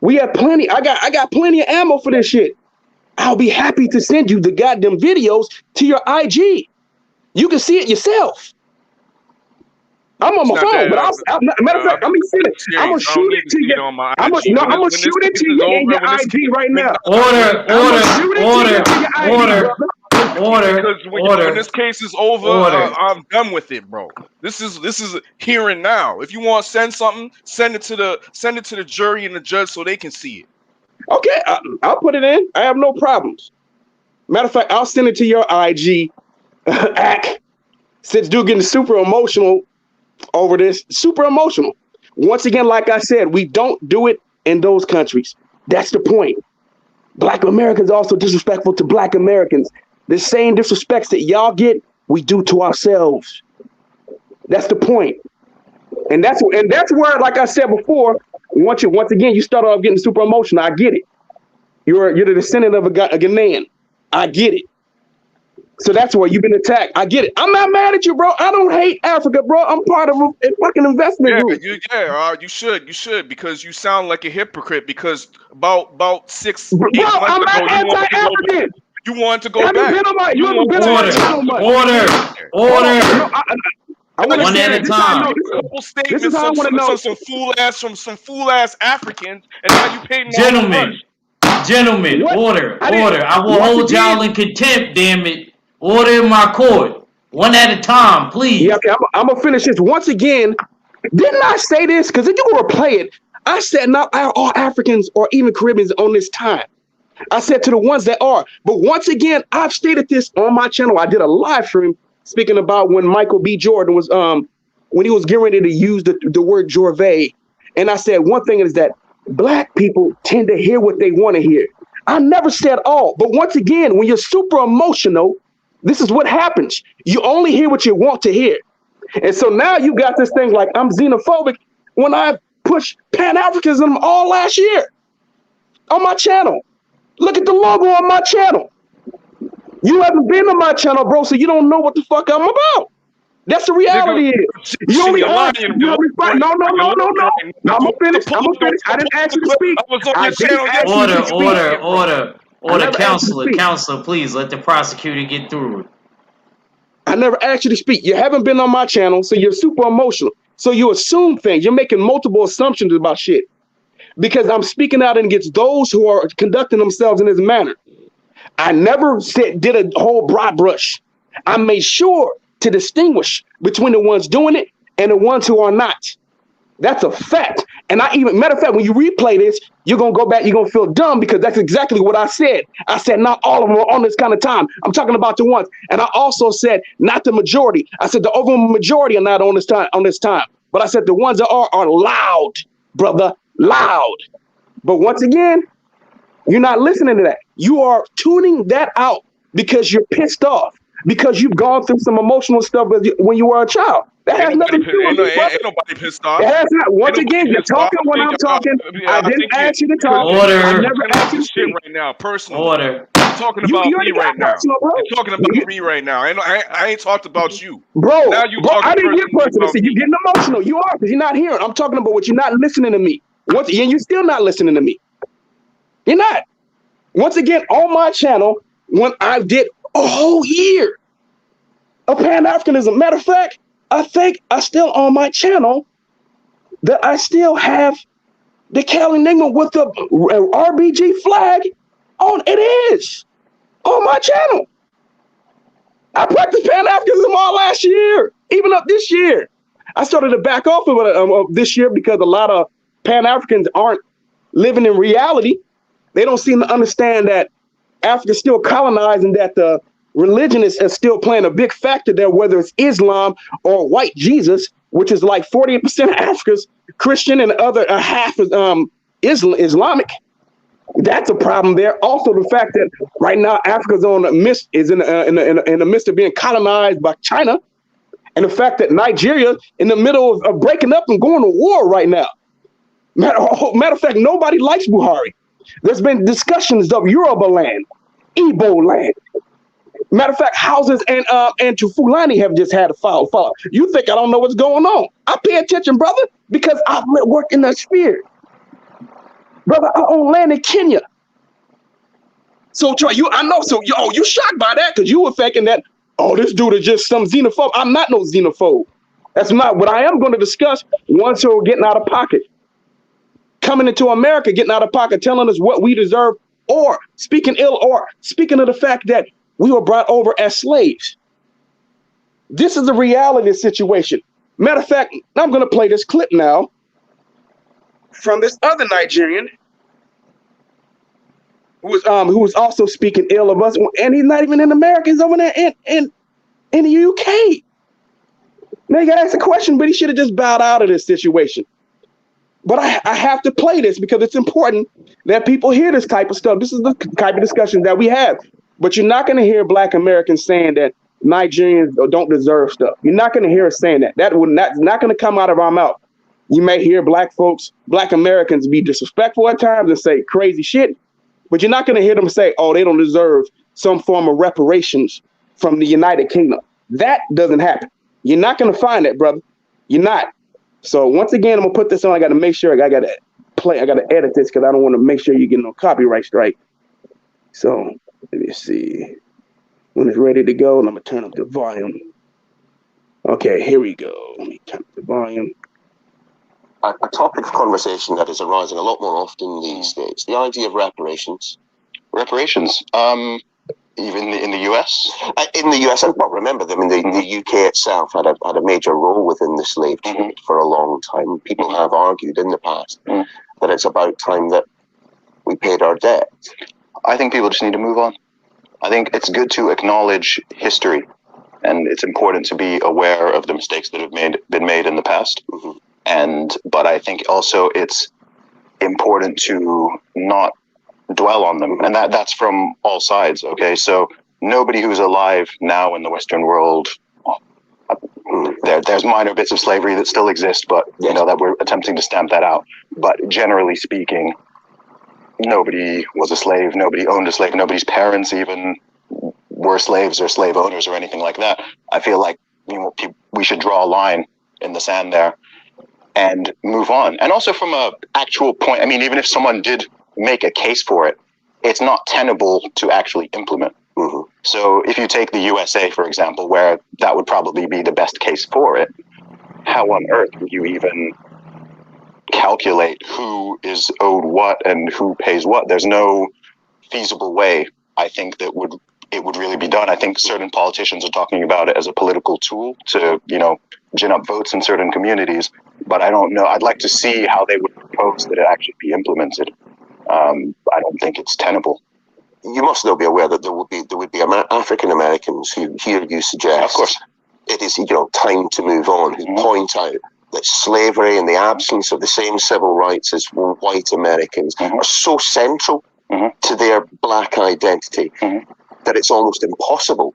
We have plenty. I got plenty of ammo for this shit. I'll be happy to send you the goddamn videos to your IG. You can see it yourself. I'm on my phone, but matter of fact, I'm gonna shoot it to you. I'm gonna shoot it to you in your IG right now. Order. Because when this case is over, I'm done with it, bro. This is here and now. If you want to send something, send it to the jury and the judge so they can see it. Okay, I'll put it in. I have no problems. Matter of fact, I'll send it to your IG act. Since dude getting super emotional over this, super emotional. Once again, like I said, we don't do it in those countries. That's the point. Black Americans are also disrespectful to Black Americans. The same disrespects that y'all get, we do to ourselves. That's the point. And that's where, like I said before, once again you start off getting super emotional. I get it. You're the descendant of a Ghanaian. I get it. So that's where you've been attacked. I get it. I'm not mad at you, bro. I don't hate Africa, bro. I'm part of a fucking investment group. You should, because you sound like a hypocrite. Because about 6 Bro, 8 months I'm ago, not anti-African. you wanted to go Have back. you ever been on my channel much? Order. I want to One say at a this is how I time. know. A couple statements This is how I want to know. from some fool ass Africans, and now you paying Gentlemen, What? order. I didn't- I will once hold again- y'all in contempt, damn it. Order in my court. One at a time, please. Yeah, okay, I'm gonna finish this once again. Didn't I say this? Because if you were to play it, I said not all Africans or even Caribbeans on this time. I said to the ones that are. But once again, I've stated this on my channel. I did a live stream speaking about when Michael B. Jordan was when he was getting ready to use the word Jorvay. And I said one thing is that Black people tend to hear what they want to hear. I never said all, but once again, when you're super emotional, this is what happens. You only hear what you want to hear. And so now you got this thing like I'm xenophobic when I pushed Pan-Africanism all last year on my channel. Look at the logo on my channel. You haven't been on my channel, bro, so you don't know what the fuck I'm about. That's the reality is. You only heard. No. I'm gonna finish. I didn't ask you to speak. Order, counselor, please let the prosecutor get through it. I never asked you to speak. You haven't been on my channel, so you're super emotional. So you assume things. You're making multiple assumptions about shit. Because I'm speaking out against those who are conducting themselves in this manner. I never did a whole broad brush. I made sure to distinguish between the ones doing it and the ones who are not. That's a fact. And matter of fact, when you replay this, you're going to go back, you're going to feel dumb because that's exactly what I said. I said, not all of them are on this kind of time. I'm talking about the ones. And I also said, not the majority. I said the overwhelming majority are not on this time. But I said the ones that are loud, brother, loud. But once again, you're not listening to that. You are tuning that out because you're pissed off, because you've gone through some emotional stuff when you were a child. That has nothing to do with it. Ain't nobody pissed off. It has not. Once again, you're talking when I'm talking. I didn't ask you to talk. Order. I never asked you to speak. Right now, personally. Order. You're talking about me right now. You're talking about me right now. I ain't talked about you. Bro, Now you I didn't get personal. about See, you're getting emotional. You are, because you're not hearing. I'm talking about what you're not listening to me. And you're still not listening to me. You're not. Once again, on my channel, when I did a whole year of Pan-Africanism. Matter of fact, I think I still on my channel that I still have the Cal Enigma with the RBG flag on. It is on my channel. I practiced Pan-Africanism all last year, even up this year. I started to back off of it this year because a lot of Pan-Africans aren't living in reality. They don't seem to understand that Africa's still colonized and that the religion is still playing a big factor there, whether it's Islam or white Jesus, which is like 40% of Africa's Christian and the other half is Islamic. That's a problem there. Also, the fact that right now Africa's in the midst of being colonized by China, and the fact that Nigeria in the middle of breaking up and going to war right now. Matter of fact, nobody likes Buhari. There's been discussions of Yoruba land, Igbo land. Matter of fact, houses and Fulani have just had a fall. You think I don't know what's going on? I pay attention, brother, because I work in that sphere. Brother, I own land in Kenya. So Troy, you shocked by that because you were thinking that, oh, this dude is just some xenophobe. I'm not no xenophobe. That's not what I am going to discuss. Ones who are getting out of pocket, coming into America, getting out of pocket, telling us what we deserve, or speaking ill, or speaking of the fact that we were brought over as slaves. This is the reality situation. Matter of fact, I'm going to play this clip now from this other Nigerian who was also speaking ill of us, and he's not even in America. He's over there in in the UK. Now you gotta ask the question, but he should have just bowed out of this situation. But I have to play this because it's important that people hear this type of stuff. This is the type of discussion that we have. But you're not going to hear Black Americans saying that Nigerians don't deserve stuff. You're not going to hear us saying that. That would not going to come out of our mouth. You may hear Black folks, Black Americans be disrespectful at times and say crazy shit, but you're not going to hear them say, oh, they don't deserve some form of reparations from the United Kingdom. That doesn't happen. You're not going to find that, brother. You're not. So once again, I'm gonna put this on. I got to make sure I got to edit this because I don't want to make sure you get no copyright strike. So let me see when it's ready to go. And I'm gonna turn up the volume. Okay, here we go. Let me turn up the volume. A topic of conversation that is arising a lot more often these days: the idea of reparations. Reparations. Even in the US? In the US, well, remember them. The UK itself had a major role within the slave trade for a long time. People have argued in the past that it's about time that we paid our debt. I think people just need to move on. I think it's good to acknowledge history, and it's important to be aware of the mistakes that have been made in the past. But I think also it's important to not dwell on them, and that's from all sides. Okay, so nobody who's alive now in the Western world, there's minor bits of slavery that still exist, but you know that we're attempting to stamp that out. But generally speaking, nobody was a slave, nobody owned a slave, nobody's parents even were slaves or slave owners or anything like that. I feel like we should draw a line in the sand there and move on. And also from a actual point, I mean, even if someone did make a case for it, it's not tenable to actually implement. So if you take the USA, for example, where that would probably be the best case for it, how on earth would you even calculate who is owed what and who pays what? There's no feasible way, I think, that it would really be done. I think certain politicians are talking about it as a political tool to, gin up votes in certain communities, but I don't know. I'd like to see how they would propose that it actually be implemented. I don't think it's tenable. You must though be aware that there would be African Americans who hear you suggest, of course, it is time to move on, who point out that slavery and the absence of the same civil rights as white Americans are so central to their Black identity that it's almost impossible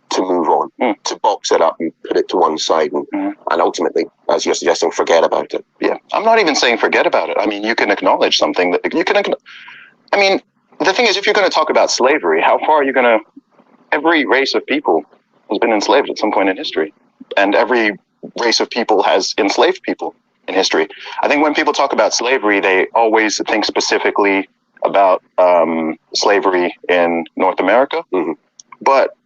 to move on, to box it up and put it to one side and ultimately, as you're suggesting, forget about it. Yeah, I'm not even saying forget about it. I mean, you can acknowledge something that you can. I mean, the thing is, if you're going to talk about slavery, how far are you going to? Every race of people has been enslaved at some point in history, and every race of people has enslaved people in history. I think when people talk about slavery, they always think specifically about slavery in North America, but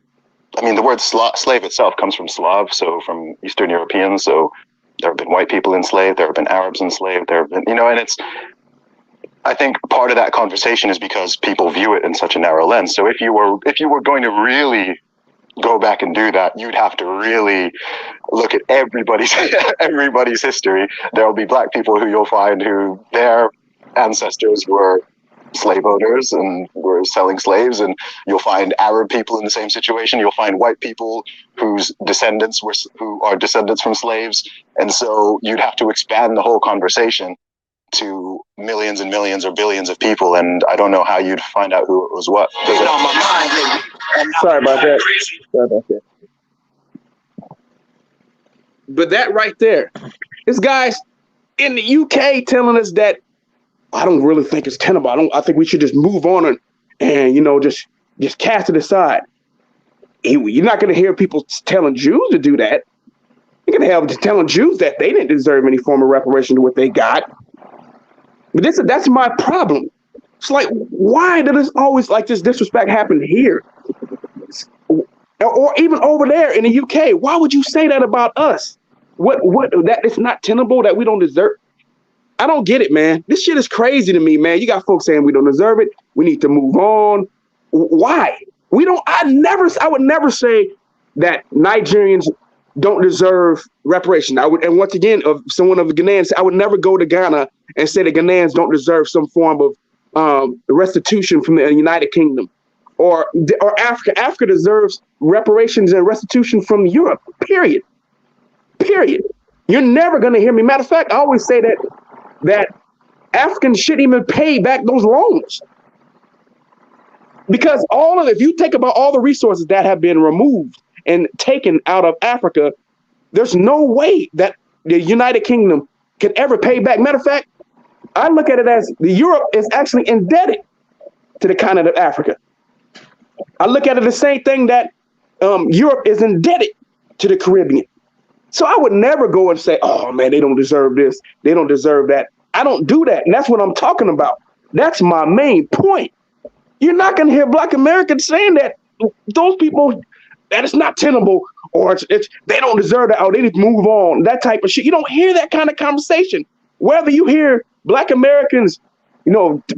I mean, the word slave itself comes from Slav, so from Eastern Europeans. So there have been white people enslaved, there have been Arabs enslaved, there have been, and it's, I think part of that conversation is because people view it in such a narrow lens. So if you were going to really go back and do that, you'd have to really look at everybody's history. There will be Black people who you'll find who their ancestors were slave owners and were selling slaves, and you'll find Arab people in the same situation. You'll find white people whose descendants who are descendants from slaves, and so you'd have to expand the whole conversation to millions and millions or billions of people, and I don't know how you'd find out who it was what. Sorry about that. But that right there, this guy's in the UK telling us that I don't really think it's tenable. I think we should just move on and just cast it aside. You're not going to hear people telling Jews to do that. You're going to have telling Jews that they didn't deserve any form of reparation to what they got. But that's my problem. It's like, why does always like this disrespect happen here? Or even over there in the UK? Why would you say that about us? What that it's not tenable, that we don't deserve? I don't get it, man. This shit is crazy to me, man. You got folks saying we don't deserve it. We need to move on. Why? I would never say that Nigerians don't deserve reparation. And once again, of someone of the Ghanaians, I would never go to Ghana and say the Ghanaians don't deserve some form of restitution from the United Kingdom or Africa. Africa deserves reparations and restitution from Europe. Period. Period. You're never going to hear me. Matter of fact, I always say that Africans shouldn't even pay back those loans, because if you think about all the resources that have been removed and taken out of Africa, there's no way that the United Kingdom can ever pay back. Matter of fact, I look at it as Europe is actually indebted to the continent of Africa. I look at it the same thing that Europe is indebted to the Caribbean. So I would never go and say, oh man, they don't deserve this, they don't deserve that. I don't do that. And that's what I'm talking about. That's my main point. You're not going to hear Black Americans saying that those people, that it's not tenable, or it's they don't deserve that, or they need to move on, that type of shit. You don't hear that kind of conversation. Whether you hear Black Americans,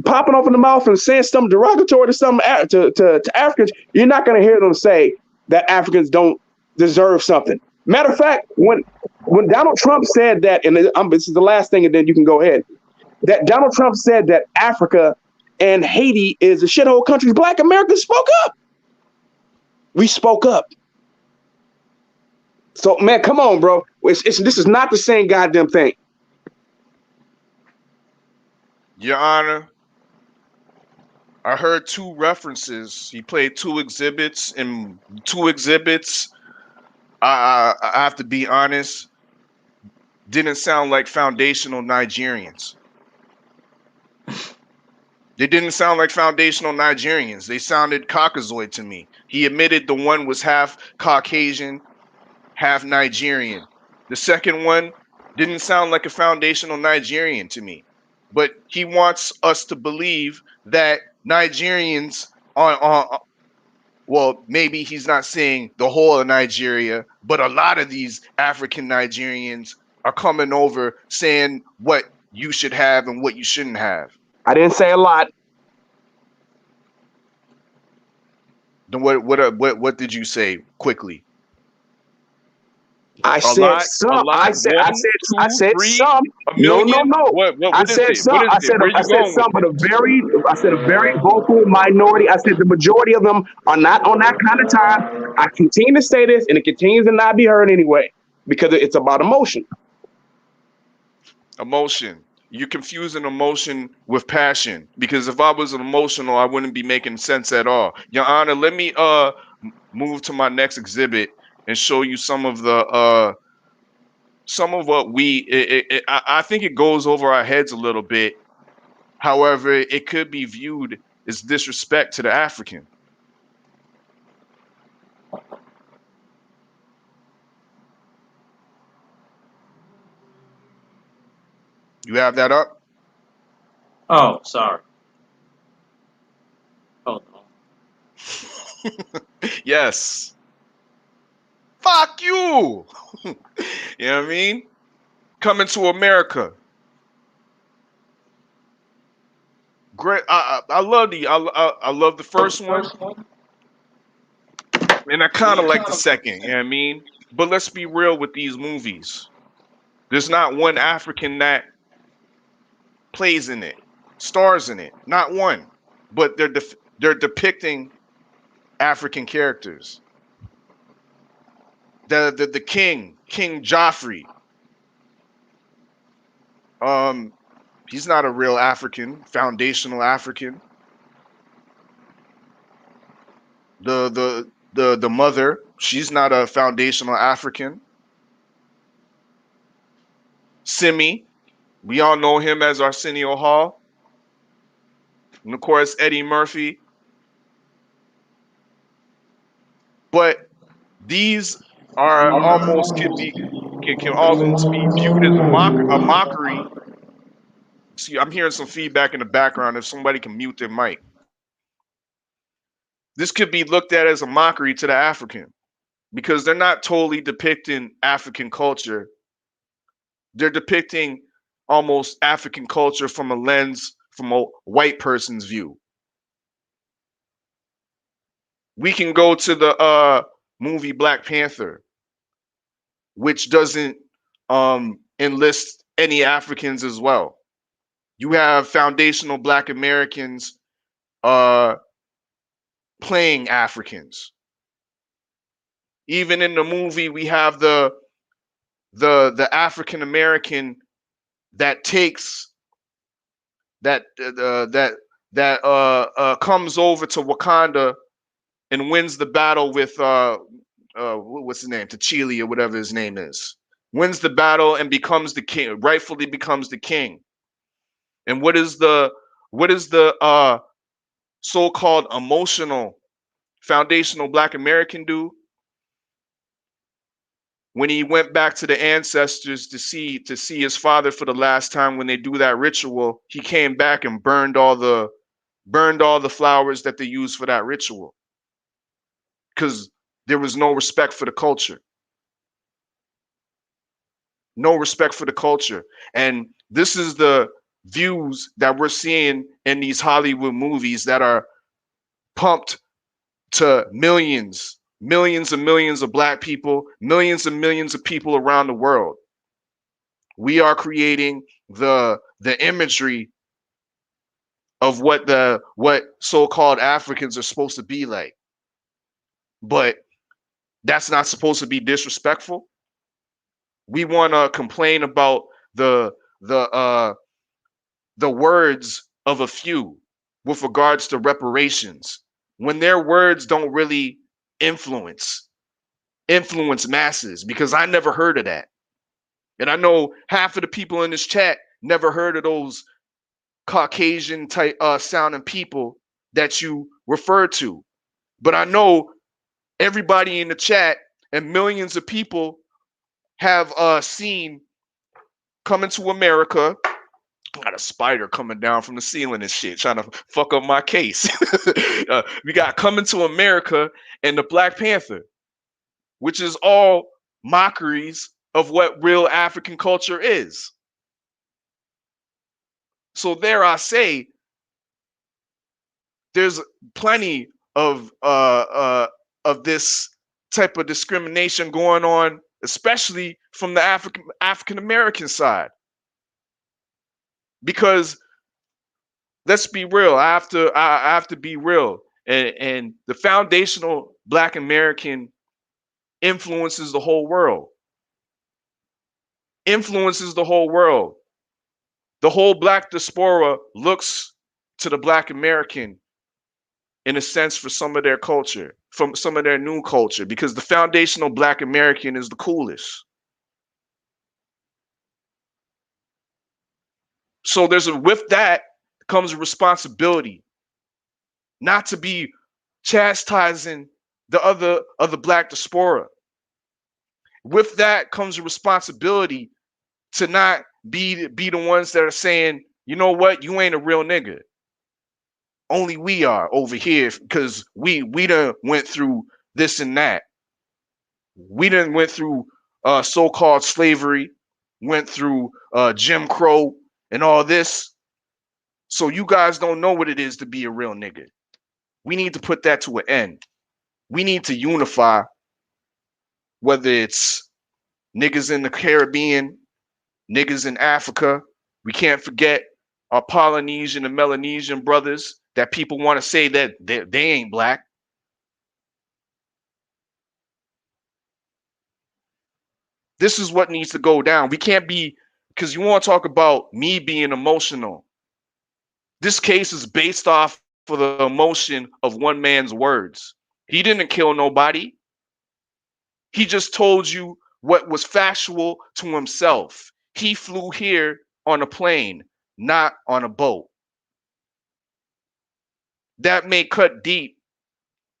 popping off in the mouth and saying something derogatory to Africans, you're not going to hear them say that Africans don't deserve something. Matter of fact, when Donald Trump said that, and this is the last thing, and then you can go ahead, that Donald Trump said that Africa and Haiti is a shithole country, Black Americans spoke up. We spoke up. So, man, come on, bro. This is not the same goddamn thing. Your Honor, I heard two references. He played two exhibits, and two exhibits, I have to be honest, didn't sound like foundational Nigerians. They didn't sound like foundational Nigerians. They sounded Caucasoid to me. He admitted the one was half Caucasian, half Nigerian. The second one didn't sound like a foundational Nigerian to me. But he wants us to believe that Nigerians well, maybe he's not saying the whole of Nigeria, but a lot of these African Nigerians are coming over saying what you should have and what you shouldn't have. I didn't say a lot. Then what did you say quickly? I said some. I said some. No. I said some. I said some, but I said a very vocal minority. I said the majority of them are not on that kind of time. I continue to say this, and it continues to not be heard anyway, because it's about emotion. Emotion. You're confusing emotion with passion, because if I was emotional, I wouldn't be making sense at all. Your Honor, let me move to my next exhibit and show you some of what I think it goes over our heads a little bit. However, it could be viewed as disrespect to the African. You have that up? Oh, sorry. Hold on. Yes. Fuck you. You know what I mean? Coming to America. Great. I love I love the first one. And I kind of like the second, you know what I mean? But let's be real with these movies. There's not one African that plays in it, stars in it. Not one. But they're depicting African characters. The King Joffrey. He's not a real African, foundational African. The mother, she's not a foundational African. Simi, we all know him as Arsenio Hall. And of course, Eddie Murphy. But these are almost can almost be viewed as a mockery. See, I'm hearing some feedback in the background. If somebody can mute their mic. This could be looked at as a mockery to the African, because they're not totally depicting African culture. They're depicting almost African culture from a lens, from a white person's view. We can go to the movie Black Panther, which doesn't enlist any Africans as well. You have foundational Black Americans playing Africans. Even in the movie, we have the African American that takes that comes over to Wakanda and wins the battle with what's his name, T'Challa or whatever his name is. Wins the battle and becomes the king, rightfully becomes the king. And what is the so-called emotional foundational Black American do? When he went back to the ancestors to see his father for the last time, when they do that ritual, he came back and burned all the flowers that they used for that ritual, because there was no respect for the culture. No respect for the culture. And this is the views that we're seeing in these Hollywood movies that are pumped to millions and millions of Black people, millions and millions of people around the world. We are creating the imagery of what so-called Africans are supposed to be like. But that's not supposed to be disrespectful. We want to complain about the words of a few with regards to reparations, when their words don't really influence masses, because I never heard of that. And I know half of the people in this chat never heard of those Caucasian type sounding people that you refer to. But I know everybody in the chat and millions of people have seen Coming to America. Got a spider coming down from the ceiling and shit, trying to fuck up my case. We got Coming to America and the Black Panther, which is all mockeries of what real African culture is. So there I say, there's plenty of this type of discrimination going on, especially from the African American side. Because let's be real, I have to be real, and the foundational Black American influences the whole world. Influences the whole world. The whole Black diaspora looks to the Black American in a sense for some of their culture, from some of their new culture, because the foundational Black American is the coolest. So with that comes a responsibility not to be chastising the other Black diaspora. With that comes a responsibility to not be the ones that are saying, you know what, you ain't a real nigga. Only we are over here because we done went through this and that. We done went through so-called slavery, went through Jim Crow and all this. So you guys don't know what it is to be a real nigga. We need to put that to an end. We need to unify, whether it's niggas in the Caribbean, niggas in Africa. We can't forget our Polynesian and Melanesian brothers that people want to say that they ain't Black. This is what needs to go down. We can't be, because you want to talk about me being emotional. This case is based off of the emotion of one man's words. He didn't kill nobody. He just told you what was factual to himself. He flew here on a plane, not on a boat. That may cut deep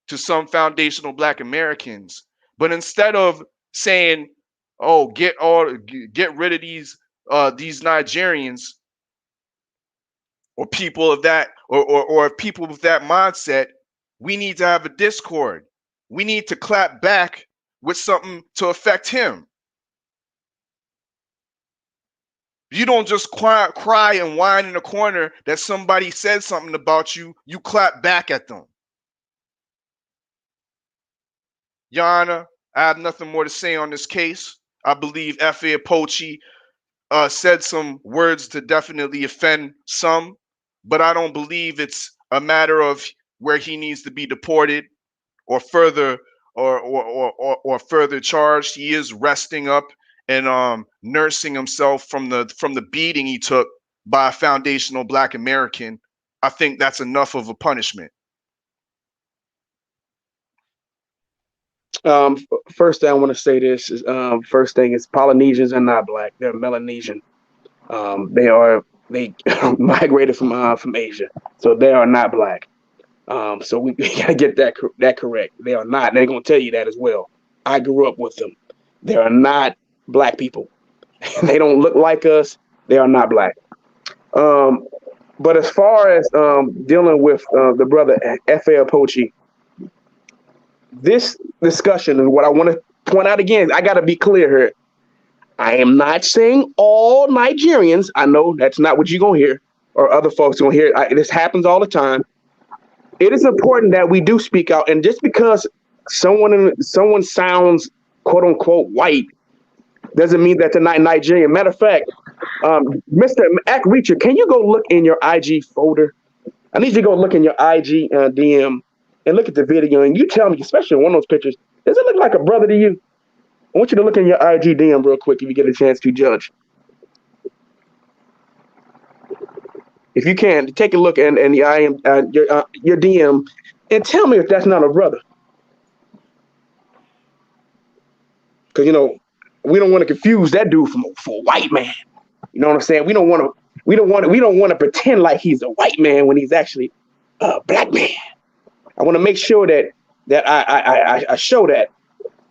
to some foundational Black Americans, but instead of saying, "Oh, get rid of these Nigerians," or people of that, or people with that mindset, we need to have a discord. We need to clap back with something to affect him. You don't just cry and whine in the corner that somebody said something about you. You clap back at them. Your Honor, I have nothing more to say on this case. I believe F.A. Apoche said some words to definitely offend some, but I don't believe it's a matter of where he needs to be deported or further or further charged. He is resting up and nursing himself from the beating he took by a foundational Black American. I think that's enough of a punishment. First thing I want to say this is first thing is Polynesians are not Black. They're Melanesian. They migrated from Asia, so they are not Black. So we gotta get that correct. They are not. They're gonna tell you that as well. I grew up with them. They are not Black people. They don't look like us. They are not Black. But as far as dealing with the brother F.A. Apoche, this discussion is what I want to point out again. I got to be clear here. I am not saying all Nigerians. I know that's not what you're going to hear or other folks going to hear. This happens all the time. It is important that we do speak out. And just because someone sounds quote unquote white doesn't mean that they're not Nigerian. Matter of fact, Mr. Ack Reacher, can you go look in your IG folder? I need you to go look in your IG DM and look at the video, and you tell me, especially in one of those pictures, does it look like a brother to you? I want you to look in your IG DM real quick if you get a chance to judge. If you can, take a look in your DM and tell me if that's not a brother. Because, we don't want to confuse that dude for a white man. You know what I'm saying? We don't want to pretend like he's a white man when he's actually a Black man. I want to make sure that I show that.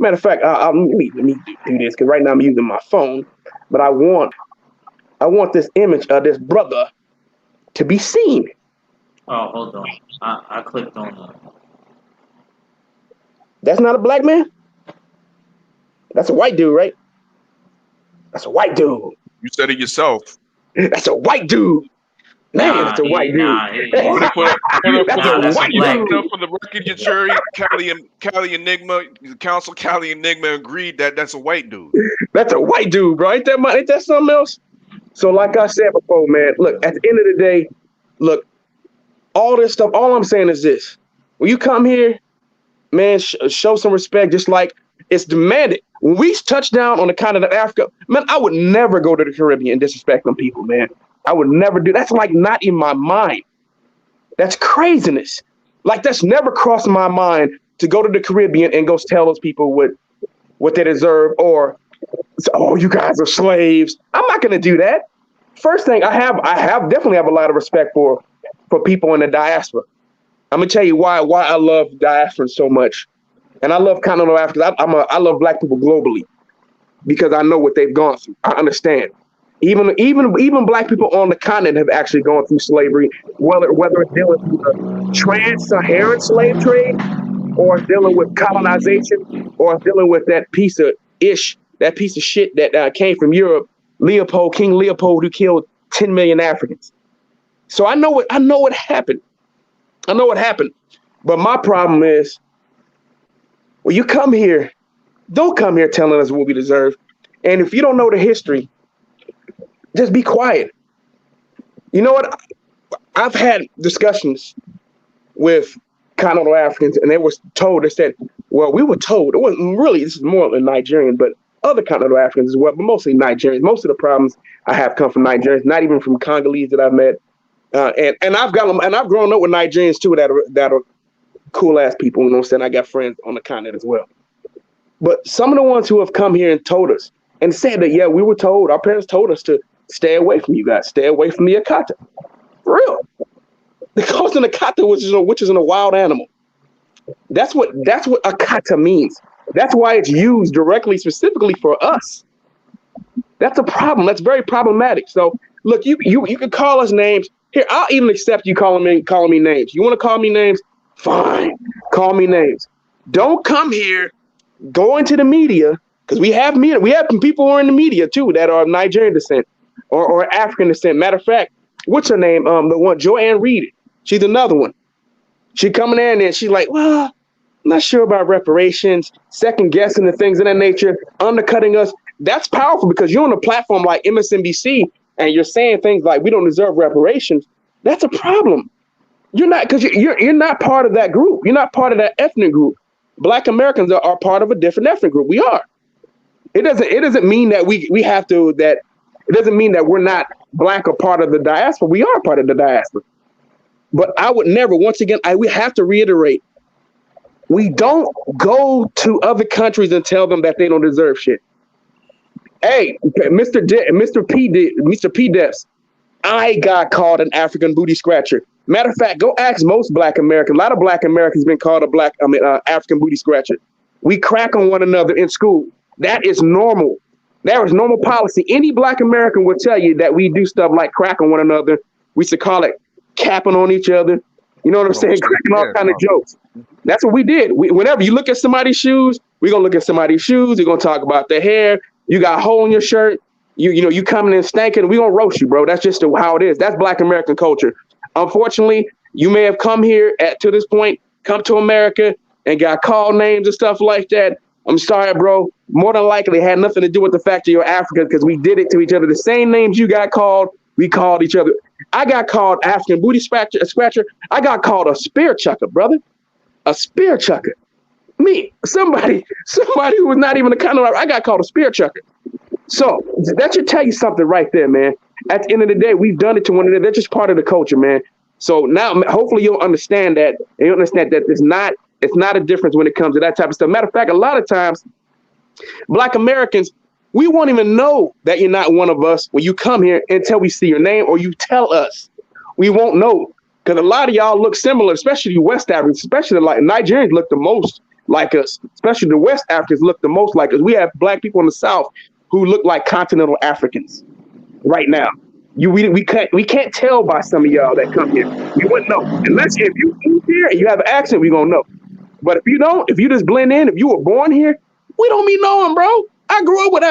Matter of fact, let me do this because right now I'm using my phone, but I want this image of this brother to be seen. Oh, hold on. I clicked on that. That's not a Black man? That's a white dude, right? That's a white dude. You said it yourself. That's a white dude. Man, that's a white dude. For the record, your jury, Cali Enigma, the counsel Cali Enigma agreed that that's a white dude. That's a white dude, bro. Ain't that something else? So like I said before, man, look, at the end of the day, look, all this stuff, all I'm saying is this. When you come here, man, show some respect, just like it's demanded. When we touch down on the continent of Africa, man, I would never go to the Caribbean and disrespect them people, man. I would never do. That's like not in my mind. That's craziness. Like that's never crossed my mind to go to the Caribbean and go tell those people what they deserve or, oh, you guys are slaves. I'm not going to do that. First thing, I definitely have a lot of respect for people in the diaspora. I'm gonna tell you why I love diaspora so much, and I love continental Africa. I love Black people globally because I know what they've gone through. I understand. Even Black people on the continent have actually gone through slavery, whether it's dealing with the trans-Saharan slave trade, or dealing with colonization, or dealing with that piece of shit that came from Europe, King Leopold, who killed 10 million Africans. So I know what happened. I know what happened. But my problem is, when you come here, don't come here telling us what we deserve. And if you don't know the history, just be quiet. You know what? I've had discussions with continental Africans, and they said, well, we were told, it wasn't really, this is more than Nigerian, but other continental Africans as well, but mostly Nigerians. Most of the problems I have come from Nigerians, not even from Congolese that I've met. And I've got them, and I've grown up with Nigerians too that are cool ass people. You know what I'm saying? I got friends on the continent as well. But some of the ones who have come here and told us and said that, yeah, we were told, our parents told us to stay away from you guys, stay away from the Akata. For real. Because an Akata, which is a wild animal. That's what Akata means. That's why it's used directly, specifically for us. That's a problem. That's very problematic. So look, you can call us names. Here, I'll even accept you calling me names. You want to call me names? Fine. Call me names. Don't come here, go into the media, because we have people who are in the media too that are of Nigerian descent or African descent. Matter of fact, what's her name? The one, Joanne Reed. She's another one. She coming in and she's like, well, I'm not sure about reparations, second guessing the things of that nature, undercutting us. That's powerful because you're on a platform like MSNBC and you're saying things like we don't deserve reparations. That's a problem. You're not, because you're not part of that group. You're not part of that ethnic group. Black Americans are part of a different ethnic group. We are. It doesn't mean that we have to, that it doesn't mean that we're not black or part of the diaspora. We are part of the diaspora. But I would never, once again, we have to reiterate, we don't go to other countries and tell them that they don't deserve shit. Hey, Mr. P. Depps, I got called an African booty scratcher. Matter of fact, go ask most Black Americans. A lot of Black Americans been called African booty scratcher. We crack on one another in school. That is normal. That is normal policy. Any Black American will tell you that we do stuff like crack on one another. We should call it capping on each other. You know what I'm saying? Cracking all kind of jokes. That's what we did. Whenever you look at somebody's shoes, we're going to look at somebody's shoes. We're going to talk about their hair. You got a hole in your shirt. You coming in stinking. We're going to roast you, bro. That's just how it is. That's Black American culture. Unfortunately, you may have come here to this point, come to America and got called names and stuff like that. I'm sorry, bro. More than likely, it had nothing to do with the fact that you're African, because we did it to each other. The same names you got called, we called each other. I got called African booty scratcher. I got called a spear chucker, brother. A spear chucker. Me, somebody who was not even a kind of, I got called a spear chucker. So that should tell you something right there, man. At the end of the day, we've done it to one another. That's just part of the culture, man. So now, hopefully, you'll understand that, and you understand that it's not a difference when it comes to that type of stuff. Matter of fact, a lot of times, Black Americans, we won't even know that you're not one of us when you come here until we see your name or you tell us. We won't know, because a lot of y'all look similar, especially West Africans, especially like Nigerians look the most like us, especially the West Africans look the most like us. We have Black people in the South who look like continental Africans right now. We can't tell by some of y'all that come here. You wouldn't know. Unless if you move here and you have an accent, we gonna know. But if you don't, if you just blend in, if you were born here, we don't be knowing, bro. I grew up with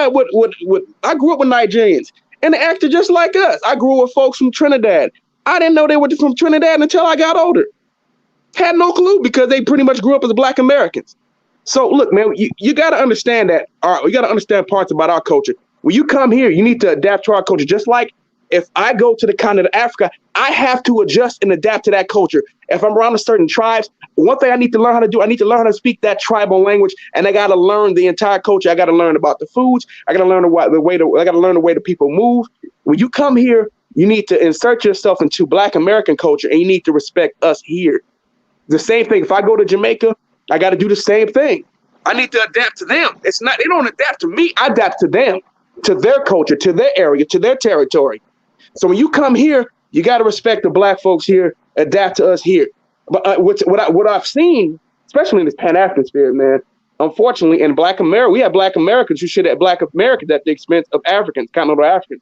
Nigerians and they acted just like us. I grew up with folks from Trinidad. I didn't know they were from Trinidad until I got older. Had no clue, because they pretty much grew up as Black Americans. So look, man, you got to understand that. You got to understand parts about our culture. When you come here, you need to adapt to our culture. Just like if I go to the continent of Africa, I have to adjust and adapt to that culture. If I'm around a certain tribes, one thing I need to learn how to do, I need to learn how to speak that tribal language, and I got to learn the entire culture. I got to learn about the foods. I got to learn the way the people move. When you come here, you need to insert yourself into Black American culture, and you need to respect us here. The same thing. If I go to Jamaica, I got to do the same thing. I need to adapt to them. They don't adapt to me. I adapt to them, to their culture, to their area, to their territory. So when you come here, you got to respect the Black folks here, adapt to us here. But what I've seen, especially in this Pan-African spirit, man, unfortunately, in Black America, we have Black Americans who should have Black Americans at the expense of Africans, continental Africans.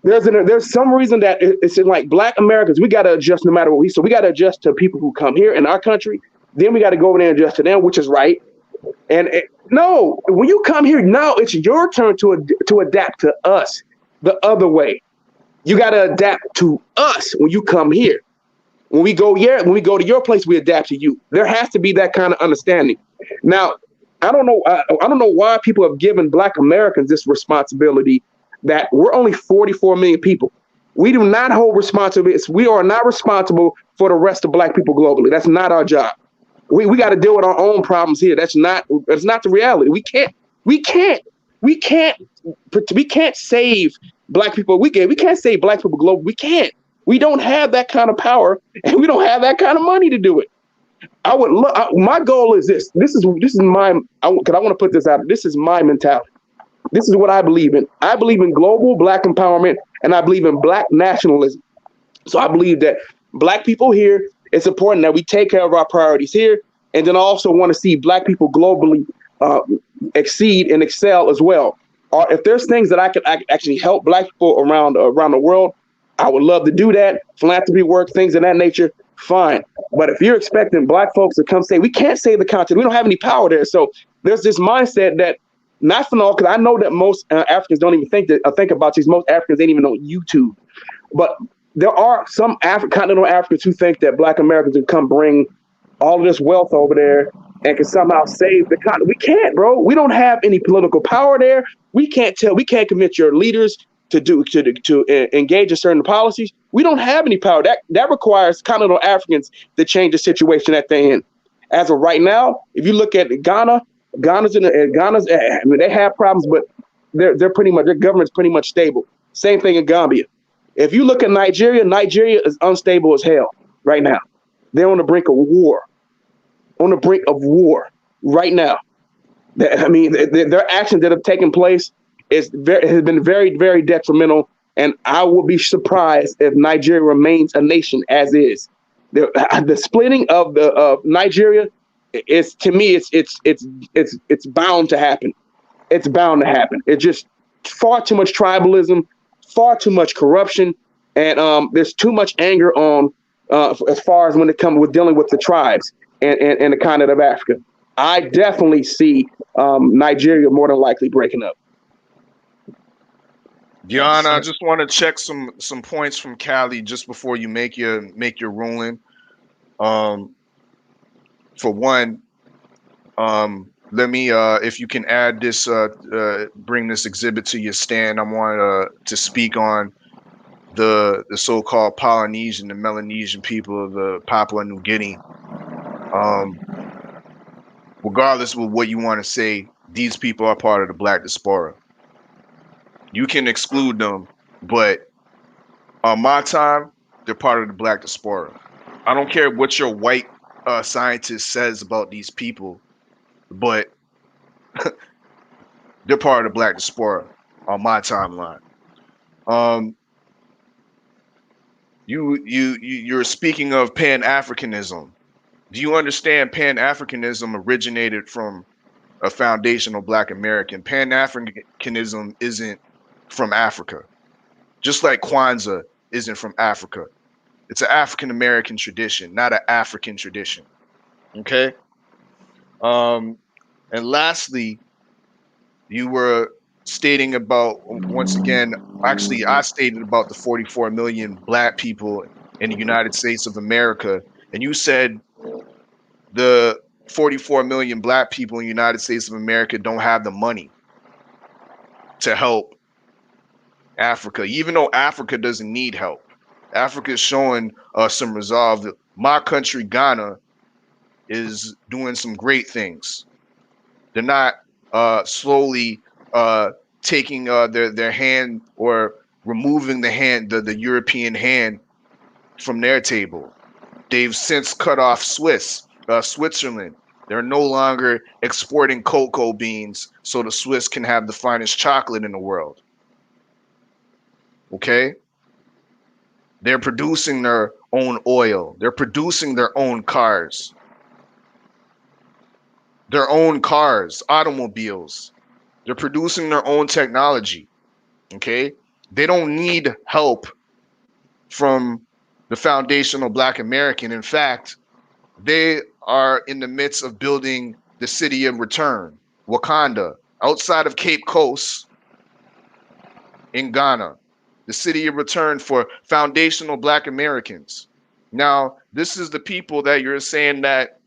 There's some reason that it's in like Black Americans, we got to adjust no matter what so we got to adjust to people who come here in our country. Then we got to go over there and adjust to them, which is right. And no, when you come here now, it's your turn to adapt to us the other way. You got to adapt to us when you come here. When we go to your place, we adapt to you. There has to be that kind of understanding. Now, I don't know why people have given Black Americans this responsibility that we're only 44 million people. We do not hold responsibility. We are not responsible for the rest of Black people globally. That's not our job. We got to deal with our own problems here. That's not the reality. We can't save Black people. We can't save Black people globally. We can't. We don't have that kind of power, and we don't have that kind of money to do it. My goal is this. This is my. Because I want to put this out. This is my mentality. This is what I believe in. I believe in global Black empowerment, and I believe in Black nationalism. So I believe that Black people here, it's important that we take care of our priorities here, and then I also want to see Black people globally exceed and excel as well. Or if there's things that I could actually help Black people around the world, I would love to do that. Philanthropy work, things of that nature, fine. But if you're expecting Black folks to come say, we can't save the continent, we don't have any power there. So there's this mindset that, not for all, because I know that most Africans don't even think about these. Most Africans ain't even on YouTube. But there are some continental Africans who think that Black Americans can come bring all of this wealth over there and can somehow save the continent. We can't, bro. We don't have any political power there. We can't convince your leaders engage in certain policies, we don't have any power. That requires continental Africans to change the situation that they're in. As of right now, if you look at Ghana, I mean, they have problems, but they're pretty much, their government's pretty much stable. Same thing in Gambia. If you look at Nigeria is unstable as hell right now. They're on the brink of war. Right now. I mean, their actions that have taken place has been very, very detrimental. And I would be surprised if Nigeria remains a nation as is. The splitting of Nigeria is, to me, it's bound to happen. It's bound to happen. It's just far too much tribalism, far too much corruption, and there's too much anger on as far as when it comes with dealing with the tribes and the continent of Africa. I definitely see Nigeria more than likely breaking up. Diana, I just want to check some points from Cali just before you make your ruling. For one, let me if you can add this, bring this exhibit to your stand. I want to speak on the so-called Polynesian and Melanesian people of the Papua New Guinea. Regardless of what you want to say, these people are part of the Black diaspora. You can exclude them, but on my time, they're part of the Black diaspora. I don't care what your white scientist says about these people, but they're part of the Black diaspora on my timeline. You're speaking of Pan-Africanism. Do you understand Pan-Africanism originated from a foundational Black American? Pan-Africanism isn't from Africa, just like Kwanzaa isn't from Africa. It's an African American tradition, not an African tradition. Okay. And lastly, you were stating about, once again, actually, I stated about the 44 million Black people in the United States of America, and you said the 44 million Black people in the United States of America don't have the money to help Africa, even though Africa doesn't need help. Africa is showing some resolve. My country, Ghana, is doing some great things. They're not slowly taking their hand or removing the European hand from their table. They've since cut off Switzerland. They're no longer exporting cocoa beans so the Swiss can have the finest chocolate in the world. Okay? They're producing their own oil. They're producing their own cars. Automobiles. They're producing their own technology. Okay? They don't need help from the foundational Black American. In fact, they are in the midst of building the city of return, Wakanda, outside of Cape Coast in Ghana, the city of return for foundational Black Americans. Now, this is the people that you're saying that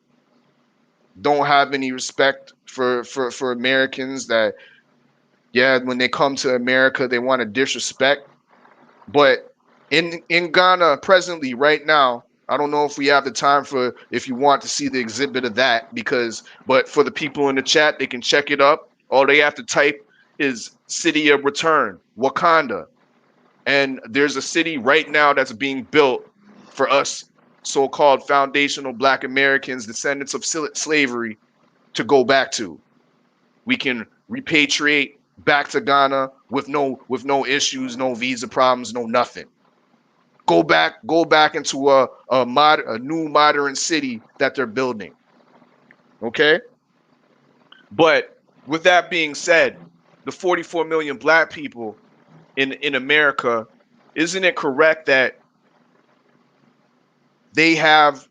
don't have any respect for Americans, that, yeah, when they come to America, they want to disrespect. But in Ghana presently, right now, I don't know if we have the time for, if you want to see the exhibit of that, but for the people in the chat, they can check it up. All they have to type is City of Return, Wakanda. And there's a city right now that's being built for us so-called foundational Black Americans, descendants of slavery, to go back to. We can repatriate back to Ghana with no issues, no visa problems, no nothing. Go back into a new modern city that they're building. Okay? But with that being said, the 44 million Black people in America, isn't it correct that they have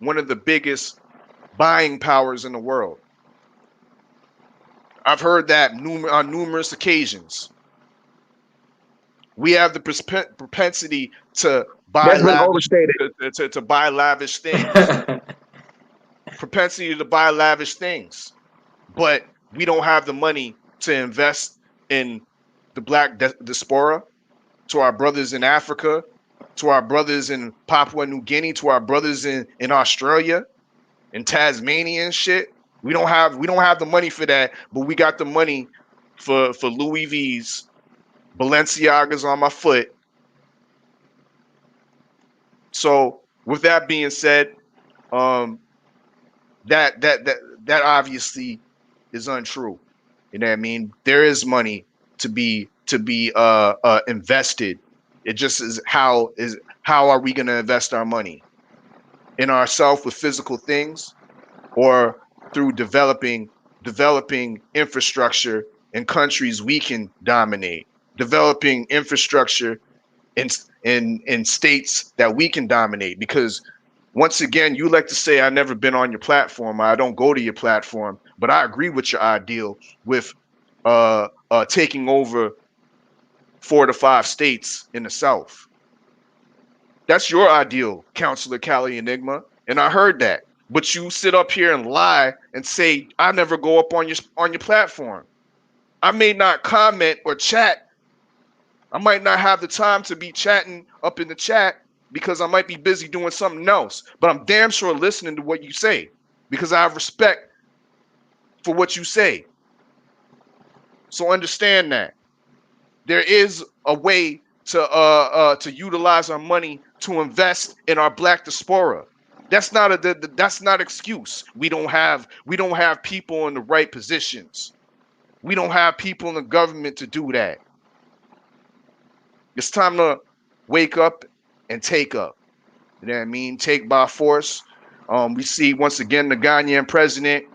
one of the biggest buying powers in the world? I've heard that on numerous occasions. We have the propensity to buy to buy lavish things. Propensity to buy lavish things, but we don't have the money to invest in the black diaspora, to our brothers in Africa, to our brothers in Papua New Guinea, to our brothers in Australia, in Tasmania and shit. We don't have the money for that, but we got the money for Louis V's, Balenciagas on my foot. So with that being said, that obviously is untrue. You know what I mean? There is money to be invested. It just is how are we going to invest our money? In ourselves with physical things, or through developing infrastructure in countries we can dominate, developing infrastructure in states that we can dominate. Because once again, you like to say, I've never been on your platform, I don't go to your platform, but I agree with your ideal with taking over 4 to 5 states in the South. That's your ideal, Counselor Cali Enigma, and I heard that. But you sit up here and lie and say, I never go up on your platform. I may not comment or chat. I might not have the time to be chatting up in the chat because I might be busy doing something else. But I'm damn sure listening to what you say because I have respect for what you say. So understand that there is a way to utilize our money to invest in our black diaspora. That's not that's not excuse. We don't have people in the right positions. We don't have people in the government to do that. It's time to wake up and take up. You know what I mean? Take by force. We see once again the Ghanaian president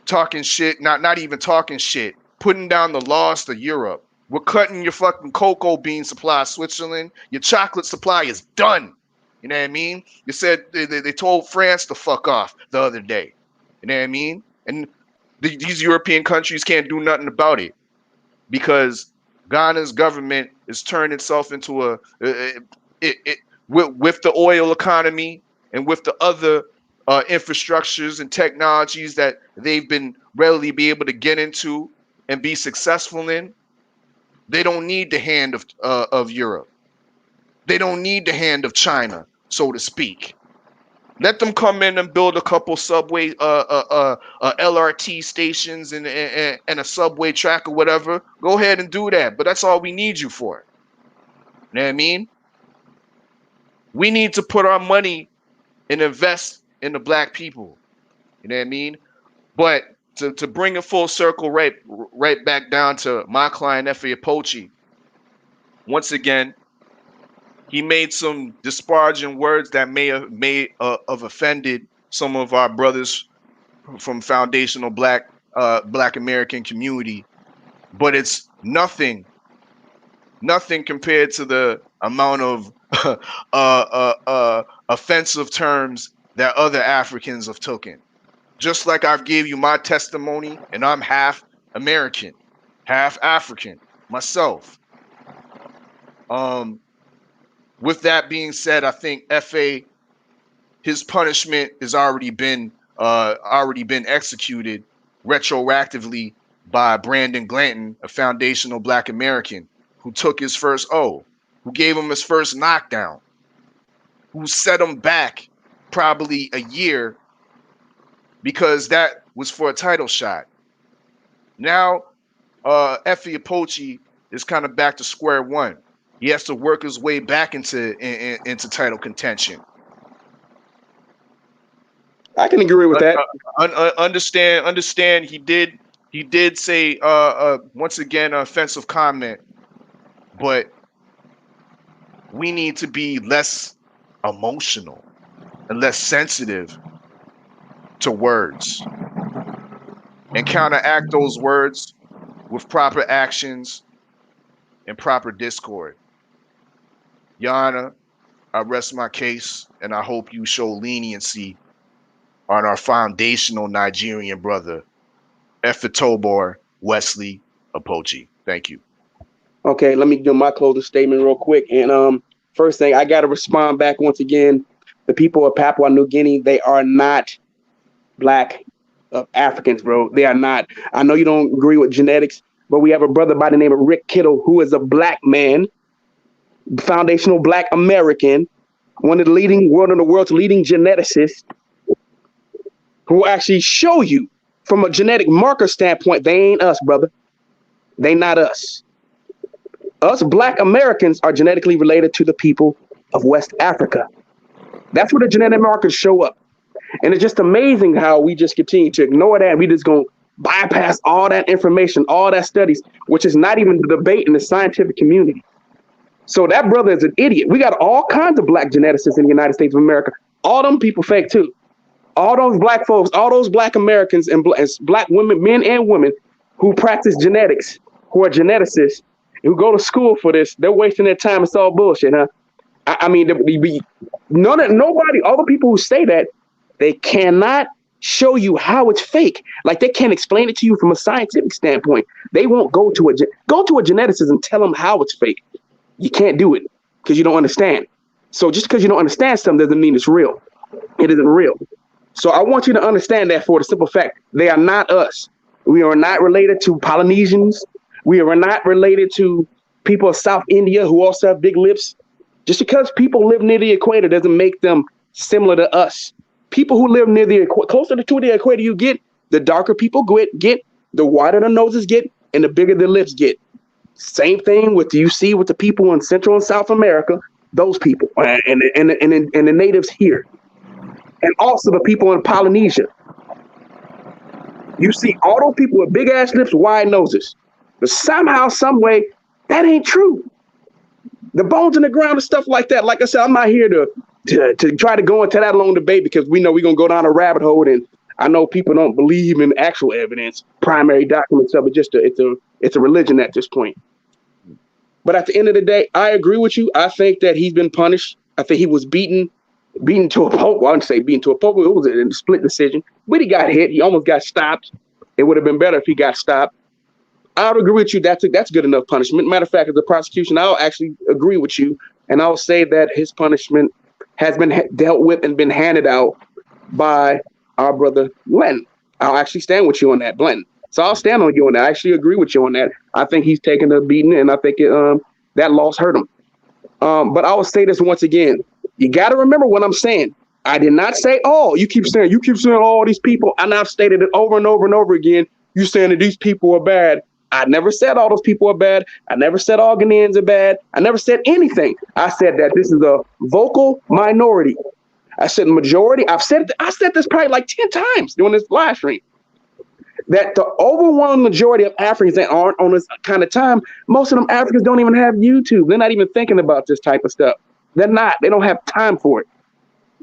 talking shit, not even talking shit, putting down the laws to Europe. We're cutting your fucking cocoa bean supply, Switzerland. Your chocolate supply is done. You know what I mean? You said they told France to fuck off the other day. You know what I mean? And these European countries can't do nothing about it because Ghana's government is turning itself into with the oil economy and with the other infrastructures and technologies that they've been readily be able to get into and be successful in. They don't need the hand of Europe. They don't need the hand of China, so to speak. Let them come in and build a couple subway, LRT stations and a subway track or whatever. Go ahead and do that. But that's all we need you for. You know what I mean? We need to put our money and invest in the black people. You know what I mean? But to bring it full circle right back down to my client, Efe Apochi, once again, he made some disparaging words that may have offended some of our brothers from foundational black American community, but it's nothing compared to the amount of offensive terms that other Africans have taken. Just like I've gave you my testimony, and I'm half American, half African myself. With that being said, I think Efe, his punishment has already been executed retroactively by Brandon Glanton, a foundational black American who took his first O, who gave him his first knockdown, who set him back probably a year because that was for a title shot. Now, Efe Apochi is kind of back to square one. He has to work his way back into title contention. I can agree with that. Understand. He did say once again an offensive comment, but we need to be less emotional and less sensitive to words and counteract those words with proper actions and proper discord. Your Honor, I rest my case, and I hope you show leniency on our foundational Nigerian brother, Efetobar Wesley Apochi. Thank you. Okay, let me do my closing statement real quick. And first thing, I got to respond back once again. The people of Papua New Guinea, they are not black Africans, bro. They are not. I know you don't agree with genetics. but we have a brother by the name of Rick Kittle, who is a black man, foundational black American, one of the world's leading geneticists, who will actually show you from a genetic marker standpoint, they ain't us, brother. They not us. Us black Americans are genetically related to the people of West Africa. That's where the genetic markers show up. And it's just amazing how we just continue to ignore that. We just gonna bypass all that information, all that studies, which is not even the debate in the scientific community. So that brother is an idiot. We got all kinds of black geneticists in the United States of America. All them people fake too. All those black folks, all those black Americans and black women, men and women who practice genetics, who are geneticists, who go to school for this, they're wasting their time. It's all bullshit, huh? I mean, nobody, all the people who say that, they cannot show you how it's fake. Like they can't explain it to you from a scientific standpoint. They won't go to a geneticist and tell them how it's fake. You can't do it because you don't understand. So just because you don't understand something doesn't mean it's real. It isn't real. So I want you to understand that for the simple fact, they are not us. We are not related to Polynesians. We are not related to people of South India who also have big lips. Just because people live near the equator doesn't make them similar to us. People who live near the closer to the equator you get, the darker people get, the wider the noses get, and the bigger the lips get. Same thing with you see with the people in Central and South America, those people, and the natives here. And also the people in Polynesia. You see all those people with big ass lips, wide noses. But somehow, some way, that ain't true. The bones in the ground and stuff like that. Like I said, I'm not here to try to go into that long debate because we know we're gonna go down a rabbit hole, and I know people don't believe in actual evidence, primary documents of it. It's a religion at this point. But at the end of the day, I agree with you. I think that he's been punished. I think he was beaten to a pulp. Well, I wouldn't say beaten to a pulp. It was a split decision, but he got hit. He almost got stopped. It would have been better if he got stopped. I would agree with you. That's good enough punishment. Matter of fact, as the prosecution, I'll actually agree with you, and I'll say that his punishment has been dealt with and been handed out by our brother Glenn. I'll actually stand with you on that, Glenn. So I'll stand on you on that. I actually agree with you on that. I think he's taken a beating, and I think that loss hurt him. But I will say this once again. You got to remember what I'm saying. I did not say all. You keep saying all these people, and I've stated it over and over and over again. You saying that these people are bad. I never said all those people are bad. I never said all Ghanaians are bad. I never said anything. I said that this is a vocal minority. I said majority. I said this probably like 10 times during this live stream. That the overwhelming majority of Africans that aren't on this kind of time, most of them Africans don't even have YouTube. They're not even thinking about this type of stuff. They're not. They don't have time for it.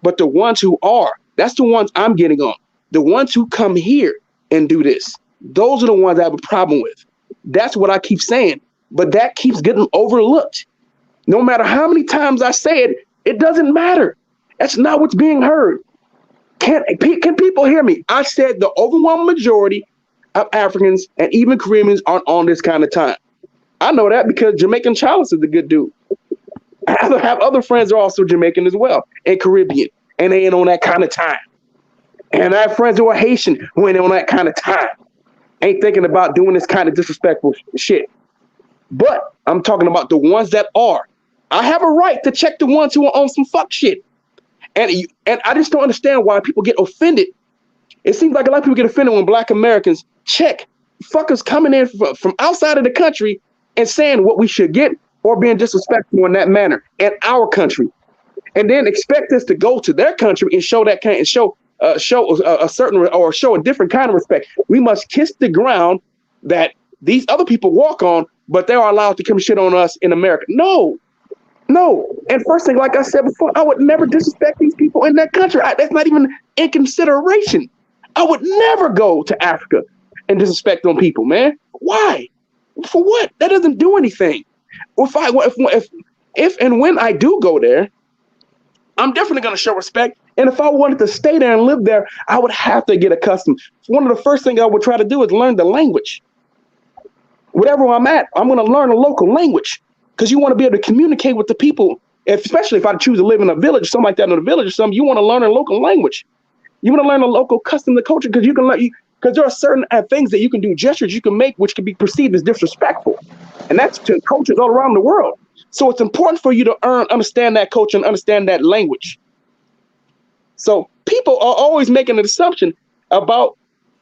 But the ones who are, that's the ones I'm getting on. The ones who come here and do this, those are the ones I have a problem with. That's what I keep saying. But that keeps getting overlooked. No matter how many times I say it, it doesn't matter. That's not what's being heard. Can people hear me? I said the overwhelming majority of Africans and even Caribbeans aren't on this kind of time. I know that because Jamaican Chalice is a good dude. I have other friends who are also Jamaican as well and Caribbean, and they ain't on that kind of time. And I have friends who are Haitian who ain't on that kind of time. Ain't thinking about doing this kind of disrespectful shit. But I'm talking about the ones that are. I have a right to check the ones who are on some fuck shit. And I just don't understand why people get offended. It seems like a lot of people get offended when Black Americans check fuckers coming in from outside of the country and saying what we should get or being disrespectful in that manner in our country. And then expect us to go to their country and show that kind and show a certain or show a different kind of respect. We must kiss the ground that these other people walk on, but they are allowed to come shit on us in America. No. And first thing, like I said before, I would never disrespect these people in that country. That's not even in consideration. I would never go to Africa and disrespect them people, man. Why? For what? That doesn't do anything. If and when I do go there, I'm definitely going to show respect. And if I wanted to stay there and live there, I would have to get accustomed. One of the first things I would try to do is learn the language. Whatever I'm at, I'm going to learn a local language because you want to be able to communicate with the people, especially if I choose to live in a village, something like that in a village or something. You want to learn a local language. You want to learn a local custom, the culture, because you can learn. Because there are certain things that you can do, gestures you can make, which can be perceived as disrespectful. And that's to cultures all around the world. So it's important for you to understand that culture and understand that language. So people are always making an assumption about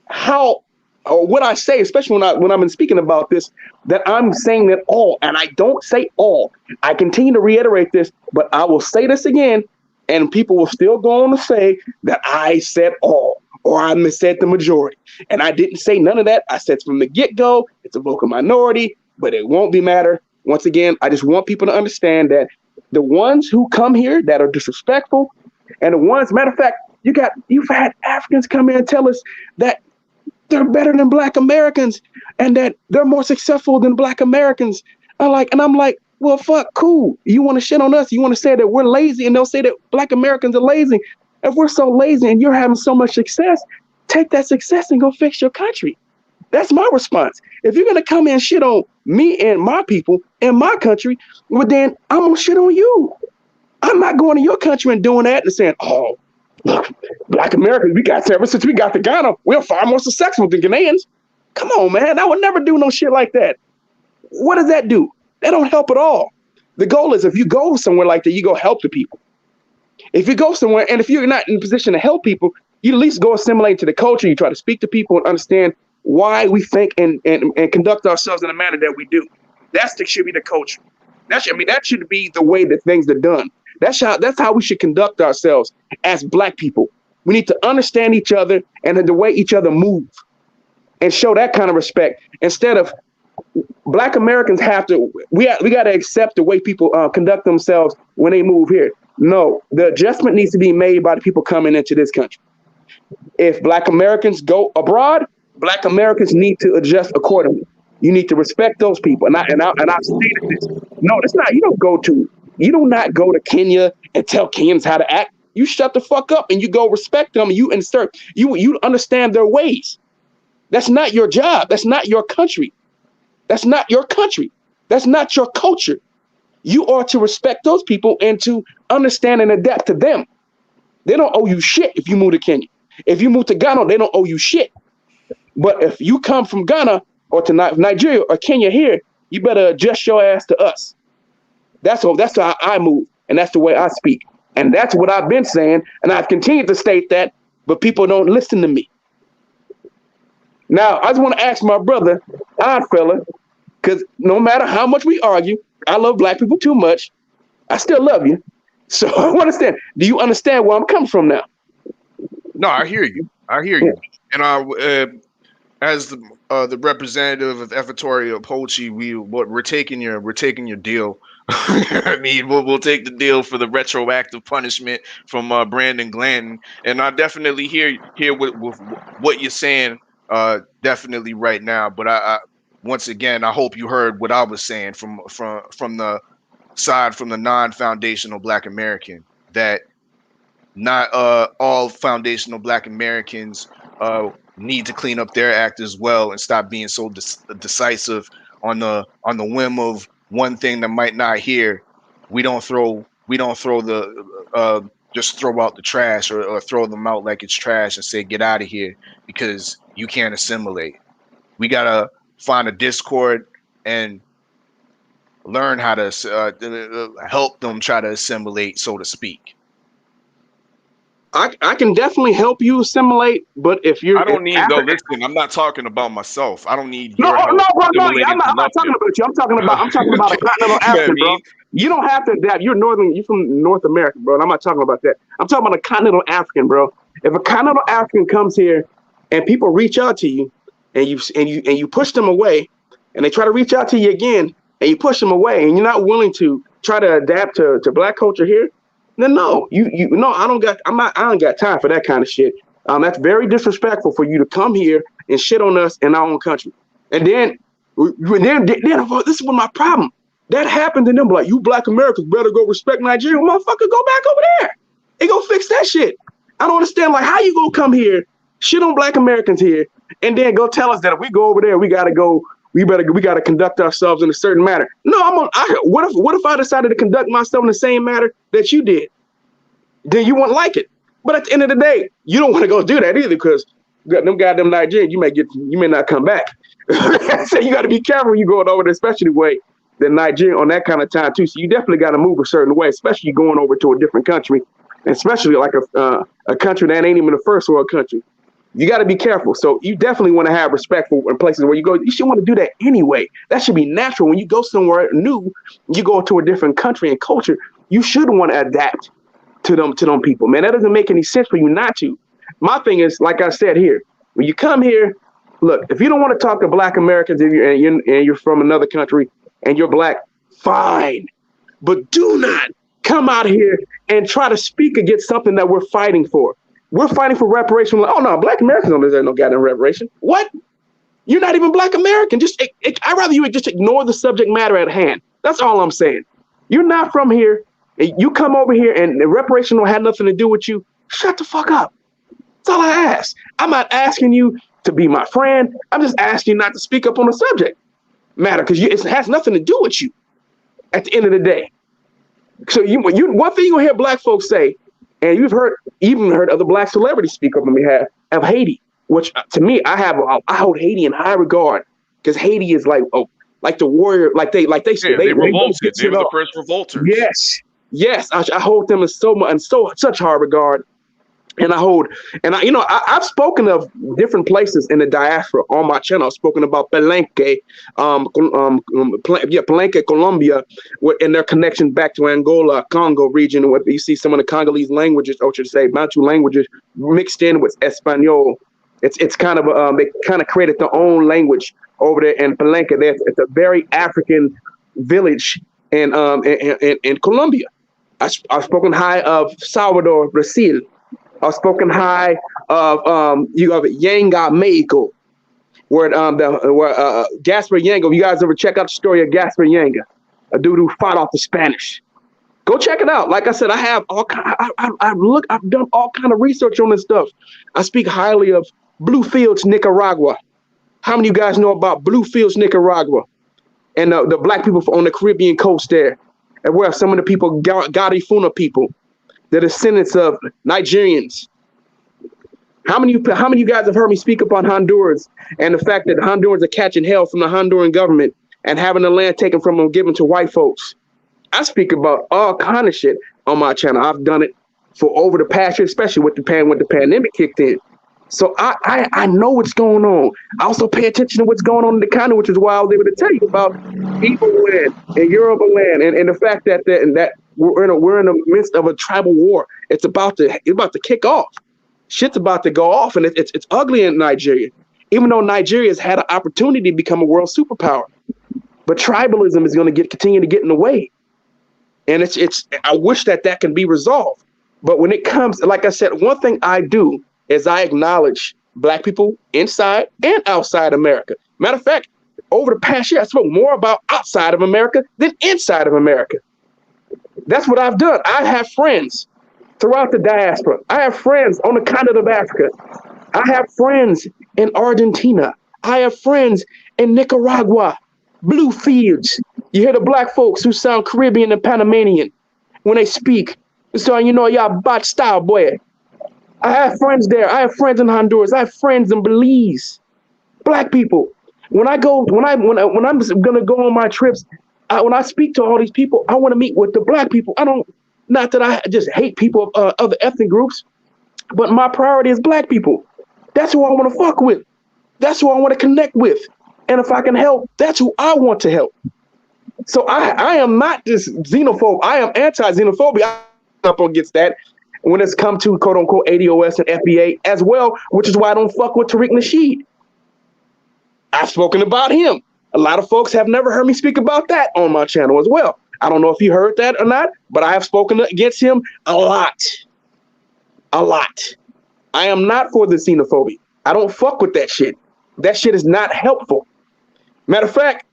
how, or what I say, especially when I'm speaking about this, that I'm saying that all, and I don't say all. I continue to reiterate this, but I will say this again, and people will still go on to say that I said all, or I said the majority. And I didn't say none of that. I said from the get-go, it's a vocal minority, but it won't be matter. Once again, I just want people to understand that the ones who come here that are disrespectful, and the ones, matter of fact, you've had Africans come in and tell us that they're better than Black Americans and that they're more successful than Black Americans. I'm like, well, fuck, cool. You want to shit on us? You want to say that we're lazy, and they'll say that Black Americans are lazy. If we're so lazy and you're having so much success, take that success and go fix your country. That's my response. If you're going to come in and shit on me and my people in my country, well, then I'm going to shit on you. I'm not going to your country and doing that and saying, oh, look, Black Americans, ever since we got to Ghana, we're far more successful than Ghanaians. Come on, man. I would never do no shit like that. What does that do? That don't help at all. The goal is if you go somewhere like that, you go help the people. If you go somewhere, and if you're not in a position to help people, you at least go assimilate to the culture. You try to speak to people and understand why we think and conduct ourselves in the manner that we do. Should be the culture. That should be the way that things are done. That's how we should conduct ourselves as Black people. We need to understand each other and the way each other move and show that kind of respect. Instead of Black Americans we got to accept the way people conduct themselves when they move here. No, the adjustment needs to be made by the people coming into this country. If Black Americans go abroad, Black Americans need to adjust accordingly. You need to respect those people. And I've stated this. No, it's not. You do not go to Kenya and tell Kenyans how to act. You shut the fuck up and you go respect them. And you understand their ways. That's not your job. That's not your country. That's not your country. That's not your culture. You are to respect those people and to understand and adapt to them. They don't owe you shit if you move to Kenya. If you move to Ghana, they don't owe you shit. But if you come from Ghana or to Nigeria or Kenya here, you better adjust your ass to us. That's how I move, and that's the way I speak. And that's what I've been saying, and I've continued to state that, but people don't listen to me. Now, I just want to ask my brother, Oddfella, because no matter how much we argue, I love Black people too much. I still love you. So I want to understand. Do you understand where I'm coming from now? No, I hear you. And as the representative of Equatorial Pochi, we're taking your deal. I mean, we'll take the deal for the retroactive punishment from Brandon Glanton, and I definitely hear what you're saying. Definitely right now, but I once again, I hope you heard what I was saying from the side from the non-foundational Black American, that not all foundational Black Americans need to clean up their act as well and stop being so decisive on the whim of one thing that might not hear. We don't throw the just throw out the trash or throw them out like it's trash and say get out of here because you can't assimilate. We gotta find a discord and learn how to help them try to assimilate, so to speak. I can definitely help you assimilate, but if you're... I don't need... listen, I'm not talking about myself. I don't need... No, I'm not talking about you. I'm talking about a continental African, bro. You don't have to adapt. You're from North America, bro, and I'm not talking about that. I'm talking about a continental African, bro. If a continental African comes here and people reach out to you and you push them away, and they try to reach out to you again and you push them away, and you're not willing to try to adapt to Black culture here, then no, I don't got time for that kind of shit. That's very disrespectful for you to come here and shit on us in our own country. And then this is what my problem. That happened to them, like, you Black Americans better go respect Nigeria. Motherfucker, go back over there and go fix that shit. I don't understand, like, how you gonna come here, shit on Black Americans here, and then go tell us that if we go over there, we gotta conduct ourselves in a certain manner. No, what if I decided to conduct myself in the same manner that you did? Then you wouldn't like it. But at the end of the day, you don't want to go do that either, because them goddamn Nigerians, you may not come back. So you got to be careful when you going over there, especially the way the Nigerian on that kind of time too. So you definitely got to move a certain way, especially going over to a different country, especially like a country that ain't even a first world country. You got to be careful. So you definitely want to have respect for places where you go. You should want to do that anyway. That should be natural. When you go somewhere new, you go to a different country and culture, you should want to adapt to them people, man. That doesn't make any sense for you not to. My thing is, like I said here, when you come here, look, if you don't want to talk to Black Americans and you're from another country and you're Black, fine. But do not come out here and try to speak against something that we're fighting for. We're fighting for reparation. Oh no, Black Americans don't deserve no goddamn reparation. What? You're not even Black American. I'd rather you just ignore the subject matter at hand. That's all I'm saying. You're not from here. You come over here and the reparation don't have nothing to do with you. Shut the fuck up. That's all I ask. I'm not asking you to be my friend. I'm just asking you not to speak up on the subject matter because it has nothing to do with you at the end of the day. So one thing you'll hear Black folks say, and you've even heard other Black celebrities speak up on behalf of Haiti, which to me, I hold Haiti in high regard because Haiti is like the warrior, like they say they revolted. They were the first revolters. Yes, I hold them in such high regard. And I've spoken of different places in the diaspora on my channel. I've spoken about Palenque, Palenque, Colombia, and their connection back to Angola, Congo region, where you see some of the Congolese languages, or should say Bantu languages, mixed in with Espanol. It's kind of they kind of created their own language over there in Palenque. It's a very African village in Colombia. I've spoken high of Salvador, Brazil. I've spoken high of you have Yanga, Mexico, where Gaspar Yanga. You guys ever check out the story of Gaspar Yanga, a dude who fought off the Spanish? Go check it out. Like I said, I've done all kind of research on this stuff. I speak highly of Bluefields, Nicaragua. How many of you guys know about Bluefields, Nicaragua, and the Black people on the Caribbean coast there, and where some of the people, Garifuna people, the descendants of Nigerians. How many of you guys have heard me speak upon Honduras and the fact that Hondurans are catching hell from the Honduran government and having the land taken from them, given to white folks? I speak about all kind of shit on my channel. I've done it for over the past year, especially when the pandemic kicked in. So I know what's going on. I also pay attention to what's going on in the continent, which is why I was able to tell you about Igbo land and Yoruba land, and the fact that we're in the midst of a tribal war. It's about to kick off. Shit's about to go off, and it's ugly in Nigeria. Even though Nigeria has had an opportunity to become a world superpower, but tribalism is going to continue to get in the way. And I wish that can be resolved. But when it comes, like I said, one thing I do is I acknowledge Black people inside and outside America. Matter of fact, over the past year, I spoke more about outside of America than inside of America. That's what I've done. I have friends throughout the diaspora. I have friends on the continent of Africa. I have friends in Argentina. I have friends in Nicaragua, Bluefields. You hear the Black folks who sound Caribbean and Panamanian when they speak. So y'all bot style, boy. I have friends there. I have friends in Honduras. I have friends in Belize. Black people. When I'm gonna go on my trips, when I speak to all these people, I want to meet with the Black people. Not that I just hate people of other ethnic groups, but my priority is Black people. That's who I want to fuck with. That's who I want to connect with. And if I can help, that's who I want to help. So I am not just xenophobe. I am anti-xenophobia. I'm up against that when it's come to quote unquote ADOS and FBA as well, which is why I don't fuck with Tariq Nasheed. I've spoken about him. A lot of folks have never heard me speak about that on my channel as well. I don't know if you heard that or not, but I have spoken against him a lot. A lot. I am not for the xenophobia. I don't fuck with that shit. That shit is not helpful. Matter of fact,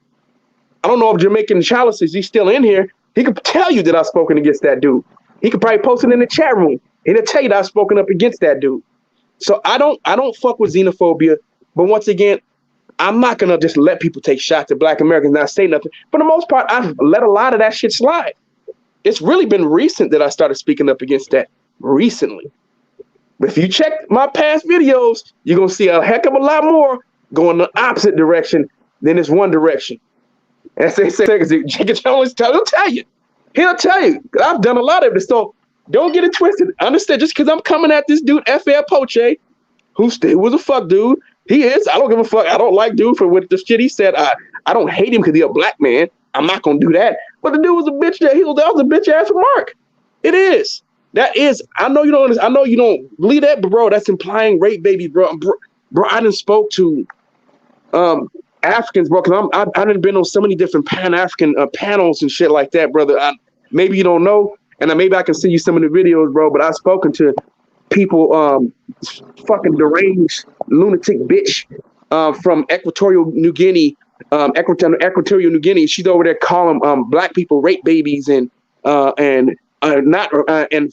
I don't know if Jamaican Chalice is still in here. He could tell you that I've spoken against that dude. He could probably post it in the chat room. He'll tell you that I've spoken up against that dude. So I don't fuck with xenophobia. But once again, I'm not gonna just let people take shots at Black Americans and not say nothing. For the most part, I've let a lot of that shit slide. It's really been recent that I started speaking up against that. Recently. But if you check my past videos, you're gonna see a heck of a lot more going the opposite direction than this one direction. And say, Jenkins Jones, he'll tell you. He'll tell you. I've done a lot of this, so don't get it twisted. Understand? Just because I'm coming at this dude, FL Poche, who was a fuck dude. He is. I don't give a fuck. I don't like dude for what the shit he said. I don't hate him because he's a black man. I'm not gonna do that. But the dude was a bitch. That was a bitch ass remark. It is. That is. I know you don't. I know you don't believe that, but bro, that's implying rape, baby, bro. Bro, I done spoke to Africans, bro, because I done been on so many different Pan-African panels and shit like that, brother. Maybe you don't know, and maybe I can send you some of the videos, bro. But I've spoken to people, fucking deranged lunatic bitch from Equatorial New Guinea. Equatorial New Guinea. She's over there calling black people rape babies and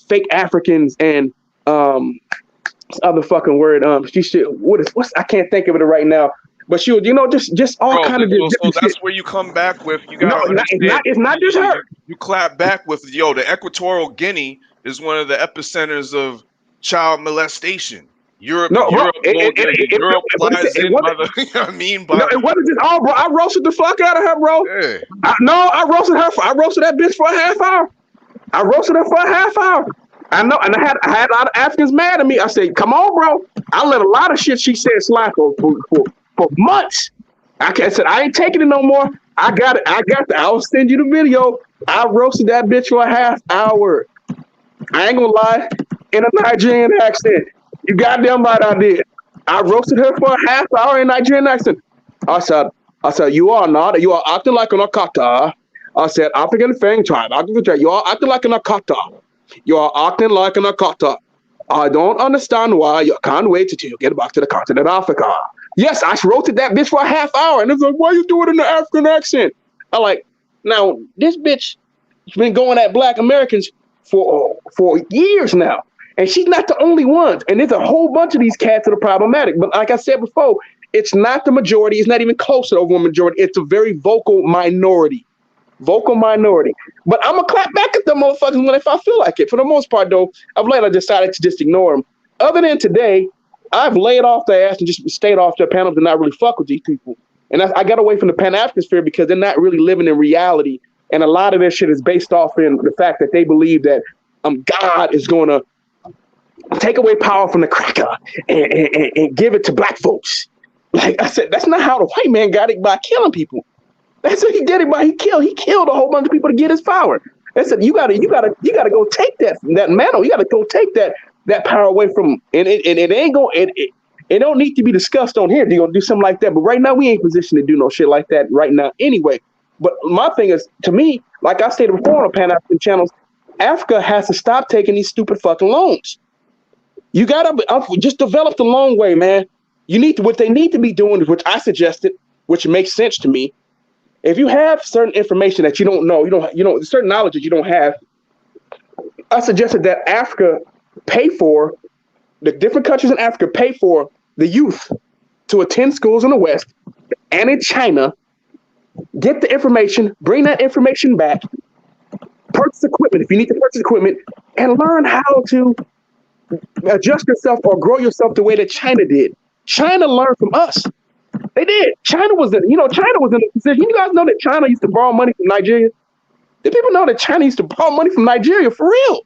fake Africans and other fucking word. She should what's I can't think of it right now. But she would, just all kind of. So that's where you come back with. You got it's not just her. You clap back with the Equatorial Guinea is one of the epicenters of child molestation. Europe lies in by the. You know what I mean? No, it wasn't just all, bro. I roasted the fuck out of her, bro. Yeah. I roasted her. I roasted that bitch for a half hour. I know, and I had a lot of Africans mad at me. I said, "Come on, bro." I let a lot of shit she said slide for months. I said, I ain't taking it no more. I got it. I'll send you the video. I roasted that bitch for a half hour. I ain't gonna lie, in a Nigerian accent. You goddamn right I did. I roasted her for a half hour in Nigerian accent. I said, you are acting like an Akata. I said, African Fang tribe. You are acting like an Akata. You are acting like an Akata. I don't understand why you can't wait until you get back to the continent of Africa. Yes, I roasted that bitch for a half hour. And it's like, why you do it in the African accent? I like, now, this bitch has been going at black Americans for years now. And she's not the only one. And there's a whole bunch of these cats that are problematic. But like I said before, it's not the majority. It's not even close to the over majority. It's a very vocal minority. But I'm going to clap back at them motherfuckers if I feel like it. For the most part, though, I decided to just ignore them. Other than today, I've laid off their ass and just stayed off their panels and not really fuck with these people. And I got away from the Pan-African sphere because they're not really living in reality. And a lot of their shit is based off in the fact that they believe that God is going to take away power from the cracker and give it to black folks. Like I said, that's not how the white man got it, by killing people. That's what he did it by. He killed a whole bunch of people to get his power. They said you gotta go take that mantle. You gotta go take that power away from. And it ain't going. It don't need to be discussed on here. You're gonna do something like that. But right now we ain't positioned to do no shit like that right now anyway. But my thing is, to me, like I stated before on the Pan-African channels, Africa has to stop taking these stupid fucking loans. You gotta just develop the long way, man. What they need to be doing is, which I suggested, which makes sense to me. If you have certain information that you don't know, certain knowledge that you don't have, I suggested that Africa pay for, the different countries in Africa pay for the youth to attend schools in the West and in China, get the information, bring that information back, purchase equipment if you need to purchase equipment, and learn how to adjust yourself or grow yourself the way that China did. China learned from us. They did. China was in a position. You guys know that China used to borrow money from Nigeria? Did people know that China used to borrow money from Nigeria for real?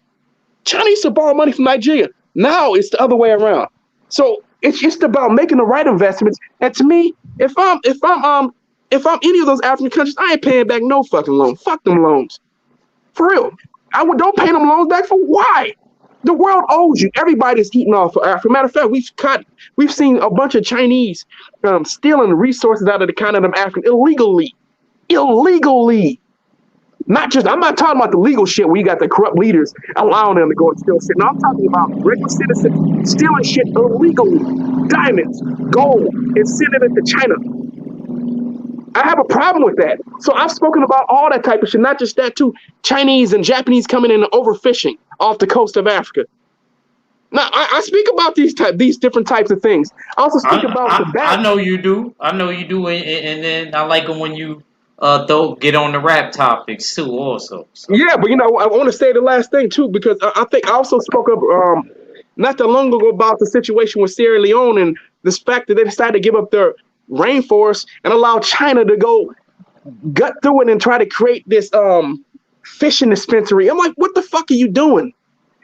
China used to borrow money from Nigeria. Now it's the other way around. So it's just about making the right investments. And to me, if I'm any of those African countries, I ain't paying back no fucking loan. Fuck them loans. For real. Don't pay them loans back for why? The world owes you. Everybody's eating off of Africa. Matter of fact, we've seen a bunch of Chinese stealing resources out of the continent of Africa illegally. Not just, I'm not talking about the legal shit where you got the corrupt leaders allowing them to go and steal shit. No, I'm talking about regular citizens stealing shit illegally. Diamonds, gold, and sending it to China. I have a problem with that. So I've spoken about all that type of shit, not just that too. Chinese and Japanese coming in and overfishing off the coast of Africa. Now I speak about these different types of things. I also speak about the back. I know you do, and then I like them when you get on the rap topics too, also. So. Yeah, but I want to say the last thing too, because I think I also spoke up not that long ago about the situation with Sierra Leone and the fact that they decided to give up their rainforest and allow China to go gut through it and try to create this fishing dispensary. I'm like, what the fuck are you doing?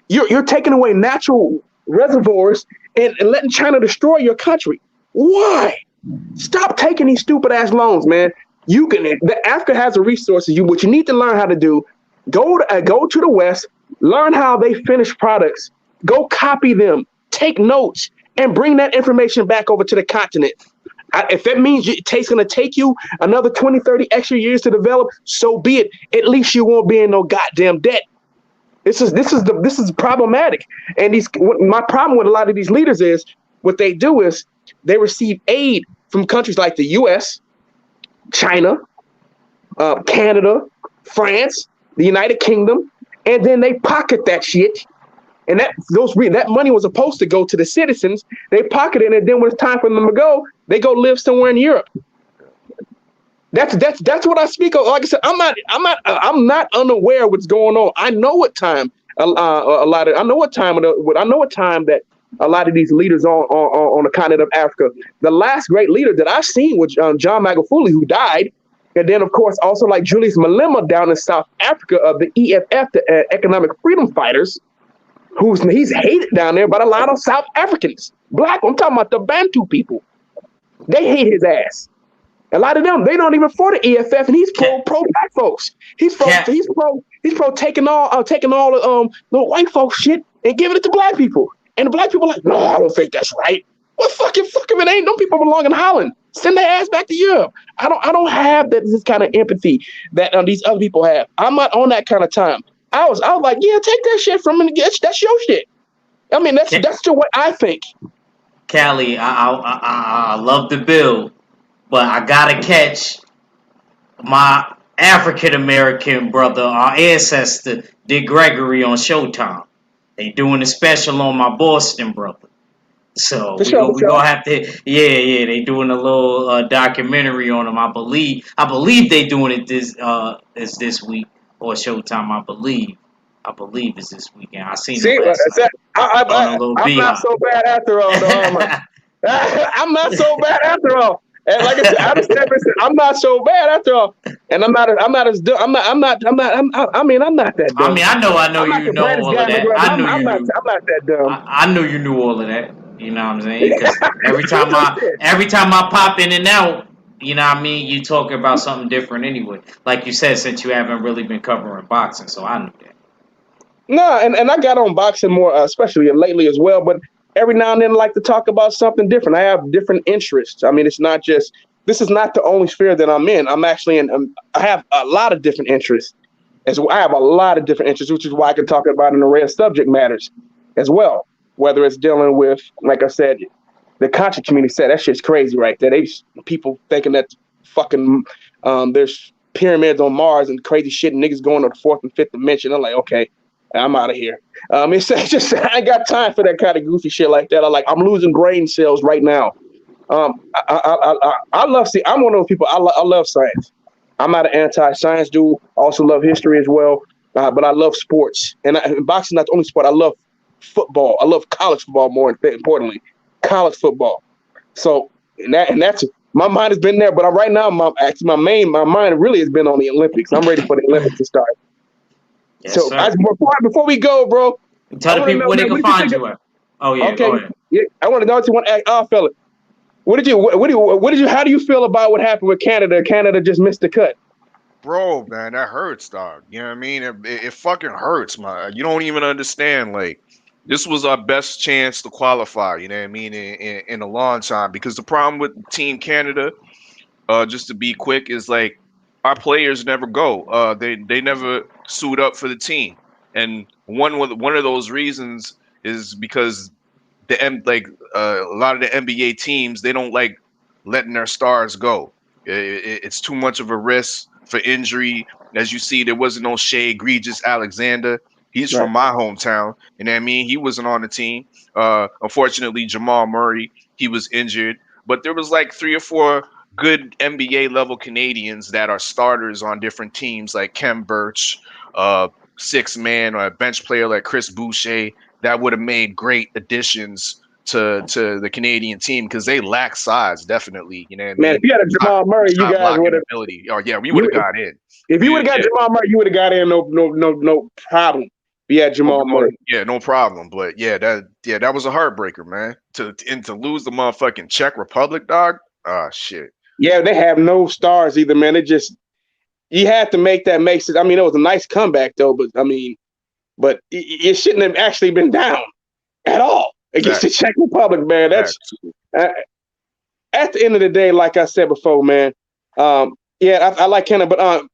You're taking away natural reservoirs and letting China destroy your country. Why? Stop taking these stupid ass loans, man. Africa has the resources. What you need to learn how to do, go to the West, learn how they finish products, go copy them, take notes, and bring that information back over to the continent. If that means it's going to take you another 20, 30 extra years to develop, so be it. At least you won't be in no goddamn debt. This is problematic. And my problem with a lot of these leaders is what they do is they receive aid from countries like the U.S., China, Canada, France, the United Kingdom, and then they pocket that shit. And that money was supposed to go to the citizens. They pocket it, and then when it's time for them to go, they go live somewhere in Europe. That's what I speak of. Like I said, I'm not unaware of what's going on. I know what time that a lot of these leaders on the continent of Africa. The last great leader that I've seen was John Magufuli, who died, and then of course also like Julius Malema down in South Africa of the EFF, the Economic Freedom Fighters, he's hated down there by a lot of South Africans. Black, I'm talking about the Bantu people. They hate his ass. A lot of them, they don't even for the EFF, and he's pro black folks. He's pro taking all the white folks shit and giving it to black people. And the black people are like, no, I don't think that's right. Well, fuck if it ain't. Them people belong in Holland. Send their ass back to Europe. I don't have this kind of empathy that these other people have. I'm not on that kind of time. I was like, yeah, take that shit from me. That's your shit. I mean, that's just what I think. Callie, I love the bill, but I gotta catch my African American brother, our ancestor, Dick Gregory, on Showtime. They doing a special on my Boston brother. So we gonna have to, they doing a little documentary on him. I believe they doing it this week or Showtime. I believe it's this weekend. I seen it last night. I'm not so bad after all. I'm not so bad after all. And like I said, I'm not so bad after all. And I'm not that dumb. I mean, I know you know all of that. I'm not that dumb. I knew you knew all of that. You know what I'm saying? Because every time I pop in and out, you know what I mean, you talk about something different anyway. Like you said, since you haven't really been covering boxing, so I knew that. No, and I got on boxing more, especially lately as well. But every now and then, I like to talk about something different. I have different interests. I mean, this is not the only sphere that I'm in. I'm actually I have a lot of different interests. I have a lot of different interests, which is why I can talk about an array of subject matters as well. Whether it's dealing with, like I said, the conscious community said that shit's crazy right there. People thinking that fucking there's pyramids on Mars and crazy shit and niggas going to the fourth and fifth dimension. I'm like, okay, I'm out of here. It's just I ain't got time for that kind of goofy shit like that. I'm losing brain cells right now. I love I'm one of those people. I love science. I'm not an anti-science dude. I also love history as well. But I love sports, and boxing is not the only sport. I love football. I love college football more importantly, college football. So and that's my mind has been there. But right now, my mind really has been on the Olympics. I'm ready for the Olympics to start. Yes, so before we go, bro, tell the people where they can find you at. Oh yeah, okay. Go ahead. Yeah, I want to know what you want to ask, fella. How do you feel about what happened with Canada? Canada just missed the cut. Bro, man, that hurts, dog. You know what I mean? It fucking hurts, man. You don't even understand. Like, this was our best chance to qualify. You know what I mean? In a long time, because the problem with Team Canada, just to be quick, is like our players never go. They never suit up for the team, and one of those reasons is because a lot of the NBA teams, they don't like letting their stars go. It's too much of a risk for injury. As you see, there wasn't no Shai Gilgeous-Alexander. He's from my hometown. You know what I mean? He wasn't on the team. Unfortunately, Jamal Murray, he was injured. But there was like 3 or 4 good NBA level Canadians that are starters on different teams, like Kem Birch, 6-man, or a bench player like Chris Boucher. that would have made great additions to the Canadian team because they lack size, definitely. You know what I mean? Man, if you had a Jamal Murray, you Shot guys blocking would have. ability. Oh yeah, we would have got in. If you would have got Jamal Murray, you would have got in no problem. If you had Jamal Murray. Yeah, no problem. But that was a heartbreaker, man. To lose the motherfucking Czech Republic, dog. Ah, shit. Yeah, they have no stars either, man. It just you had to make that make sense. I mean, it was a nice comeback though, but it shouldn't have actually been down at all against the Czech Republic, man. That's at the end of the day, like I said before, man. I like Canada, but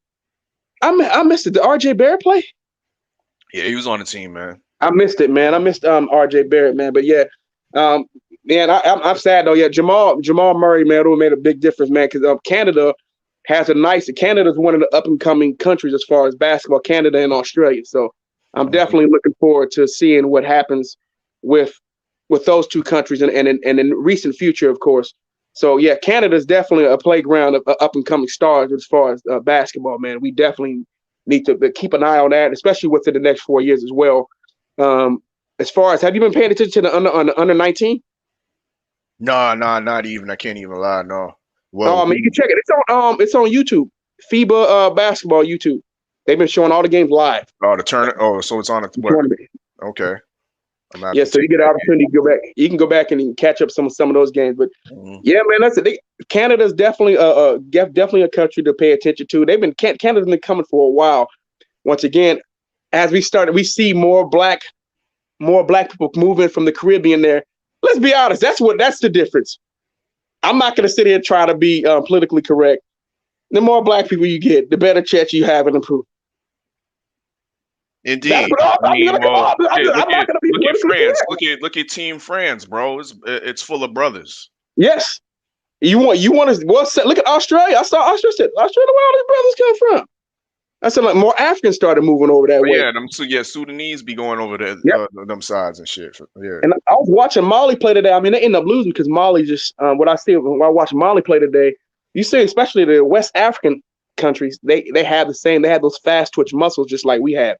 I missed it. Did RJ Barrett play? Yeah, he was on the team, man. I missed it, man. I missed RJ Barrett, man. But yeah, man, I'm sad though. Yeah, Jamal Murray, man, it made a big difference, man. Because Canada has Canada's one of the up and coming countries as far as basketball. Canada and Australia. So I'm definitely looking forward to seeing what happens with those two countries and in recent future, of course. So yeah, Canada's definitely a playground of up and coming stars as far as basketball, man. We definitely need to keep an eye on that, especially within the next 4 years as well. As far as, have you been paying attention to the under 19? No, not even. I can't even lie. No. Well, I mean, you can check it. It's on YouTube. FIBA basketball YouTube. They've been showing all the games live. Oh, the tournament. Oh, so it's on the tournament. Okay. Yeah, so you get an opportunity to go back. You can go back and you can catch up some of those games. But yeah, man, that's it. Canada's definitely definitely a country to pay attention to. Canada's been coming for a while. Once again, as we see more black people moving from the Caribbean there. Let's be honest, that's the difference. I'm not going to sit here and try to be politically correct. The more black people you get, the better chance you have in improvement. Indeed. Look at France. Look at Team France, bro. It's full of brothers. Yes. You want to look at Australia. I saw Australia. Where all these brothers come from? I said like more Africans started moving over that way. Yeah, Sudanese be going over there, them sides and shit. Yeah. And I was watching Mali play today. I mean, they end up losing because Mali just what I see when I watch Mali play today. You see, especially the West African countries, they have the same. They have those fast twitch muscles just like we have.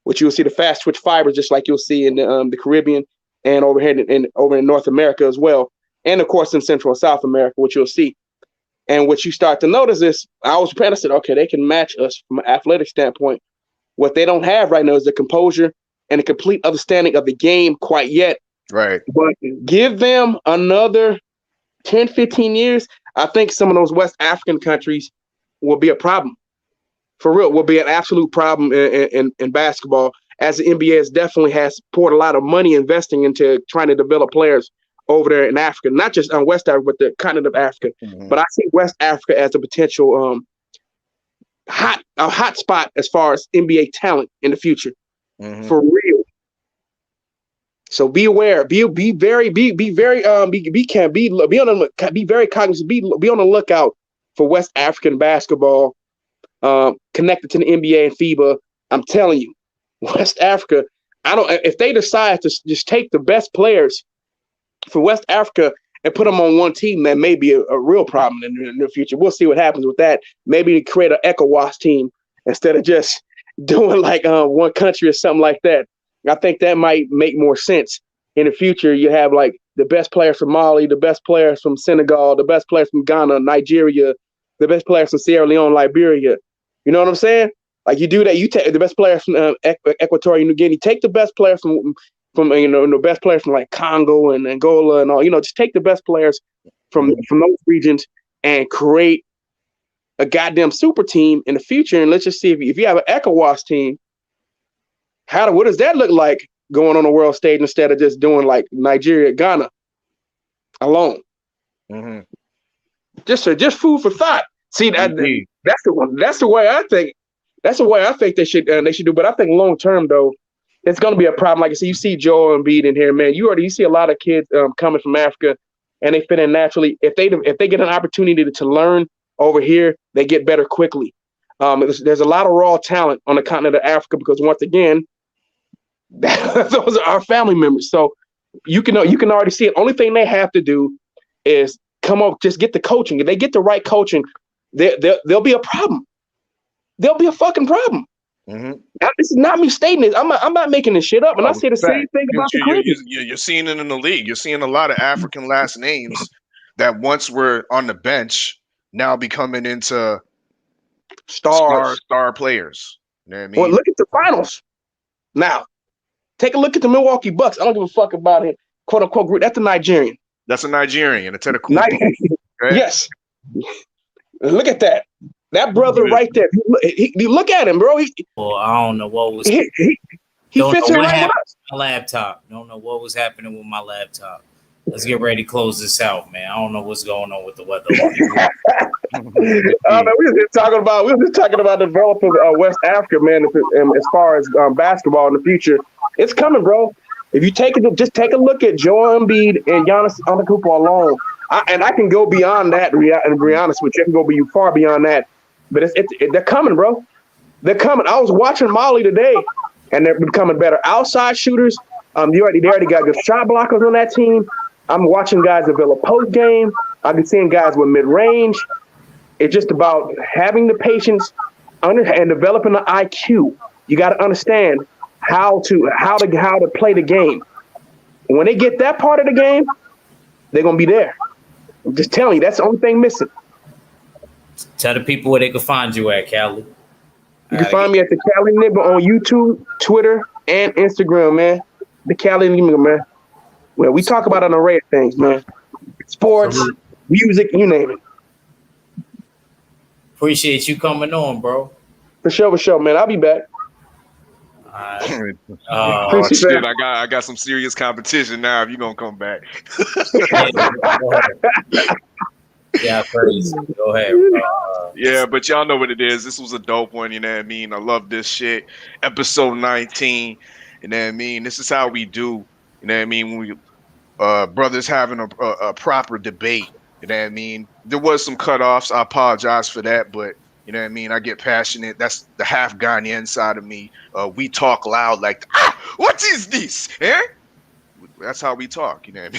Which you'll see the fast twitch fibers just like you'll see in the Caribbean and over here over in North America as well, and of course in Central and South America, which you'll see. And what you start to notice is, I was prepared. I said, okay, they can match us from an athletic standpoint. What they don't have right now is the composure and a complete understanding of the game quite yet. Right. But give them another 10, 15 years, I think some of those West African countries will be a problem. For real, will be an absolute problem in basketball, as the NBA definitely has poured a lot of money investing into trying to develop players over there in Africa, not just on West Africa, but the continent of Africa. Mm-hmm. But I see West Africa as a potential hot spot as far as NBA talent in the future, for real. So be aware, be very cognizant, be on the lookout for West African basketball. Connected to the NBA and FIBA. I'm telling you, West Africa, if they decide to just take the best players from West Africa and put them on one team, that may be a real problem in the future. We'll see what happens with that. Maybe to create an ECOWAS team instead of just doing like one country or something like that. I think that might make more sense in the future. You have like the best players from Mali, the best players from Senegal, the best players from Ghana, Nigeria, the best players from Sierra Leone, Liberia. You know what I'm saying? Like you do that, you take the best players from Equatorial Guinea, take the best players from the best players from like Congo and Angola and all. Just take the best players from those regions and create a goddamn super team in the future. And let's just see if you have an ECOWAS team, what does that look like going on the world stage instead of just doing like Nigeria, Ghana alone? Mm-hmm. Just food for thought. See that's the one. That's the way I think. That's the way I think they should do. But I think long term though, it's going to be a problem. Like I said, you see Joel Embiid in here, man. You see a lot of kids coming from Africa, and they fit in naturally. If they get an opportunity to learn over here, they get better quickly. There's a lot of raw talent on the continent of Africa because once again, those are our family members. So you can already see it. Only thing they have to do is come up, just get the coaching. If they get the right coaching, there'll be a problem. There'll be a fucking problem. This is not me stating this. I'm not making this shit up. And I say the same thing about the Clippers. You're seeing it in the league. You're seeing a lot of African last names that once were on the bench now becoming into star players. You know what I mean? Well, look at the finals. Now, take a look at the Milwaukee Bucks. I don't give a fuck about him, quote unquote group. That's a Nigerian. That's a Nigerian. Right? Yes. Look at that. That brother right there. He look at him, bro. Well, I don't know what was. He fits in right with us. My laptop. Don't know what was happening with my laptop. Let's get ready to close this out, man. I don't know what's going on with the weather. We were just talking about developing West Africa, man. As far as basketball in the future, it's coming, bro. If you take a look at Joel Embiid and Giannis Antetokounmpo alone, and I can go beyond that. And to be honest with you, I can go far beyond that. But they're coming, bro. They're coming. I was watching Molly today, and they're becoming better outside shooters. They already got good shot blockers on that team. I'm watching guys develop post game. I've been seeing guys with mid range. It's just about having the patience and developing the IQ. You got to understand how to play the game. When they get that part of the game, they're gonna be there. I'm just telling you, that's the only thing missing. Tell the people where they can find you at, Cali. You can find me at the Cali Nigga on YouTube, Twitter, and Instagram, man. The Cali Nigga, man. Well, we talk about an array of things, man. Sports, music, you name it. Appreciate you coming on, bro. For sure, man. I'll be back. Oh shit! I got some serious competition now. If you're gonna come back, yeah, crazy. Go ahead. Yeah, but y'all know what it is. This was a dope one. You know what I mean? I love this shit. Episode 19. You know what I mean? This is how we do. You know what I mean? When we brothers having a proper debate. You know what I mean? There was some cutoffs. I apologize for that, but. You know what I mean? I get passionate. That's the half Ghanaian side of me. We talk loud like, what is this? Eh? That's how we talk. You know what I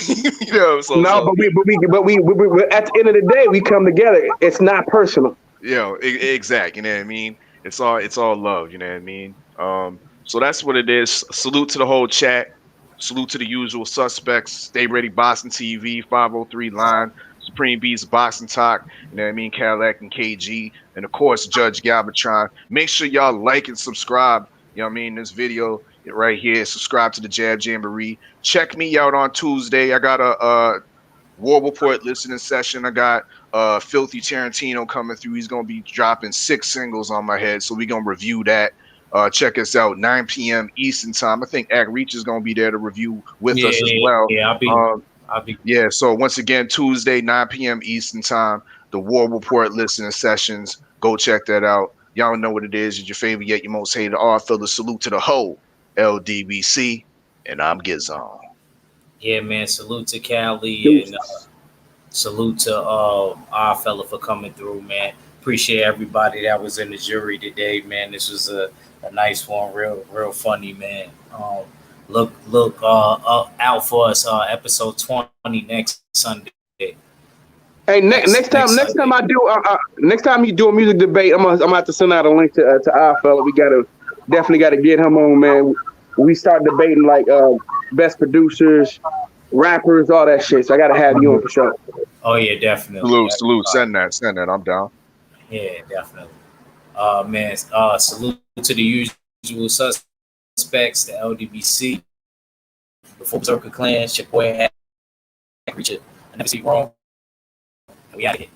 mean? But we at the end of the day, we come together. It's not personal. Yeah, exact. You know what I mean? It's all love. You know what I mean? So that's what it is. Salute to the whole chat. Salute to the usual suspects. Stay ready, Boston TV, 503 line. Supreme Beast, Boxing Talk, you know what I mean, Cadillac and KG, and of course, Judge Galvatron. Make sure y'all like and subscribe, you know what I mean, this video right here. Subscribe to the Jab Jamboree. Check me out on Tuesday. I got a War Report listening session. I got Filthy Tarantino coming through. He's going to be dropping 6 singles on my head, so we're going to review that. Check us out, 9 p.m. Eastern Time. I think Ag Reach is going to be there to review with us as well. Yeah, Yeah, so once again, Tuesday, 9 p.m. Eastern Time, the War Report listening sessions. Go check that out. Y'all know what it is. It's your favorite yet your most hated R-Fella. Salute to the whole LDBC, and I'm Gizon. Yeah, man, salute to Cali, and salute to R-Fella for coming through, man. Appreciate everybody that was in the jury today, man. This was a nice one, real funny, man. Look out for us, episode 20 next Sunday. Hey, next time you do a music debate, I'm gonna have to send out a link to our fella. We definitely gotta get him on, man. We start debating like best producers, rappers, all that shit. So I gotta have you on for sure. Oh yeah, definitely. Salute. Send that. I'm down. Yeah, definitely. Man, salute to the usual suspects, the LDBC, the Full Circle Clan, your boy Richard. I never see you wrong. We out of here.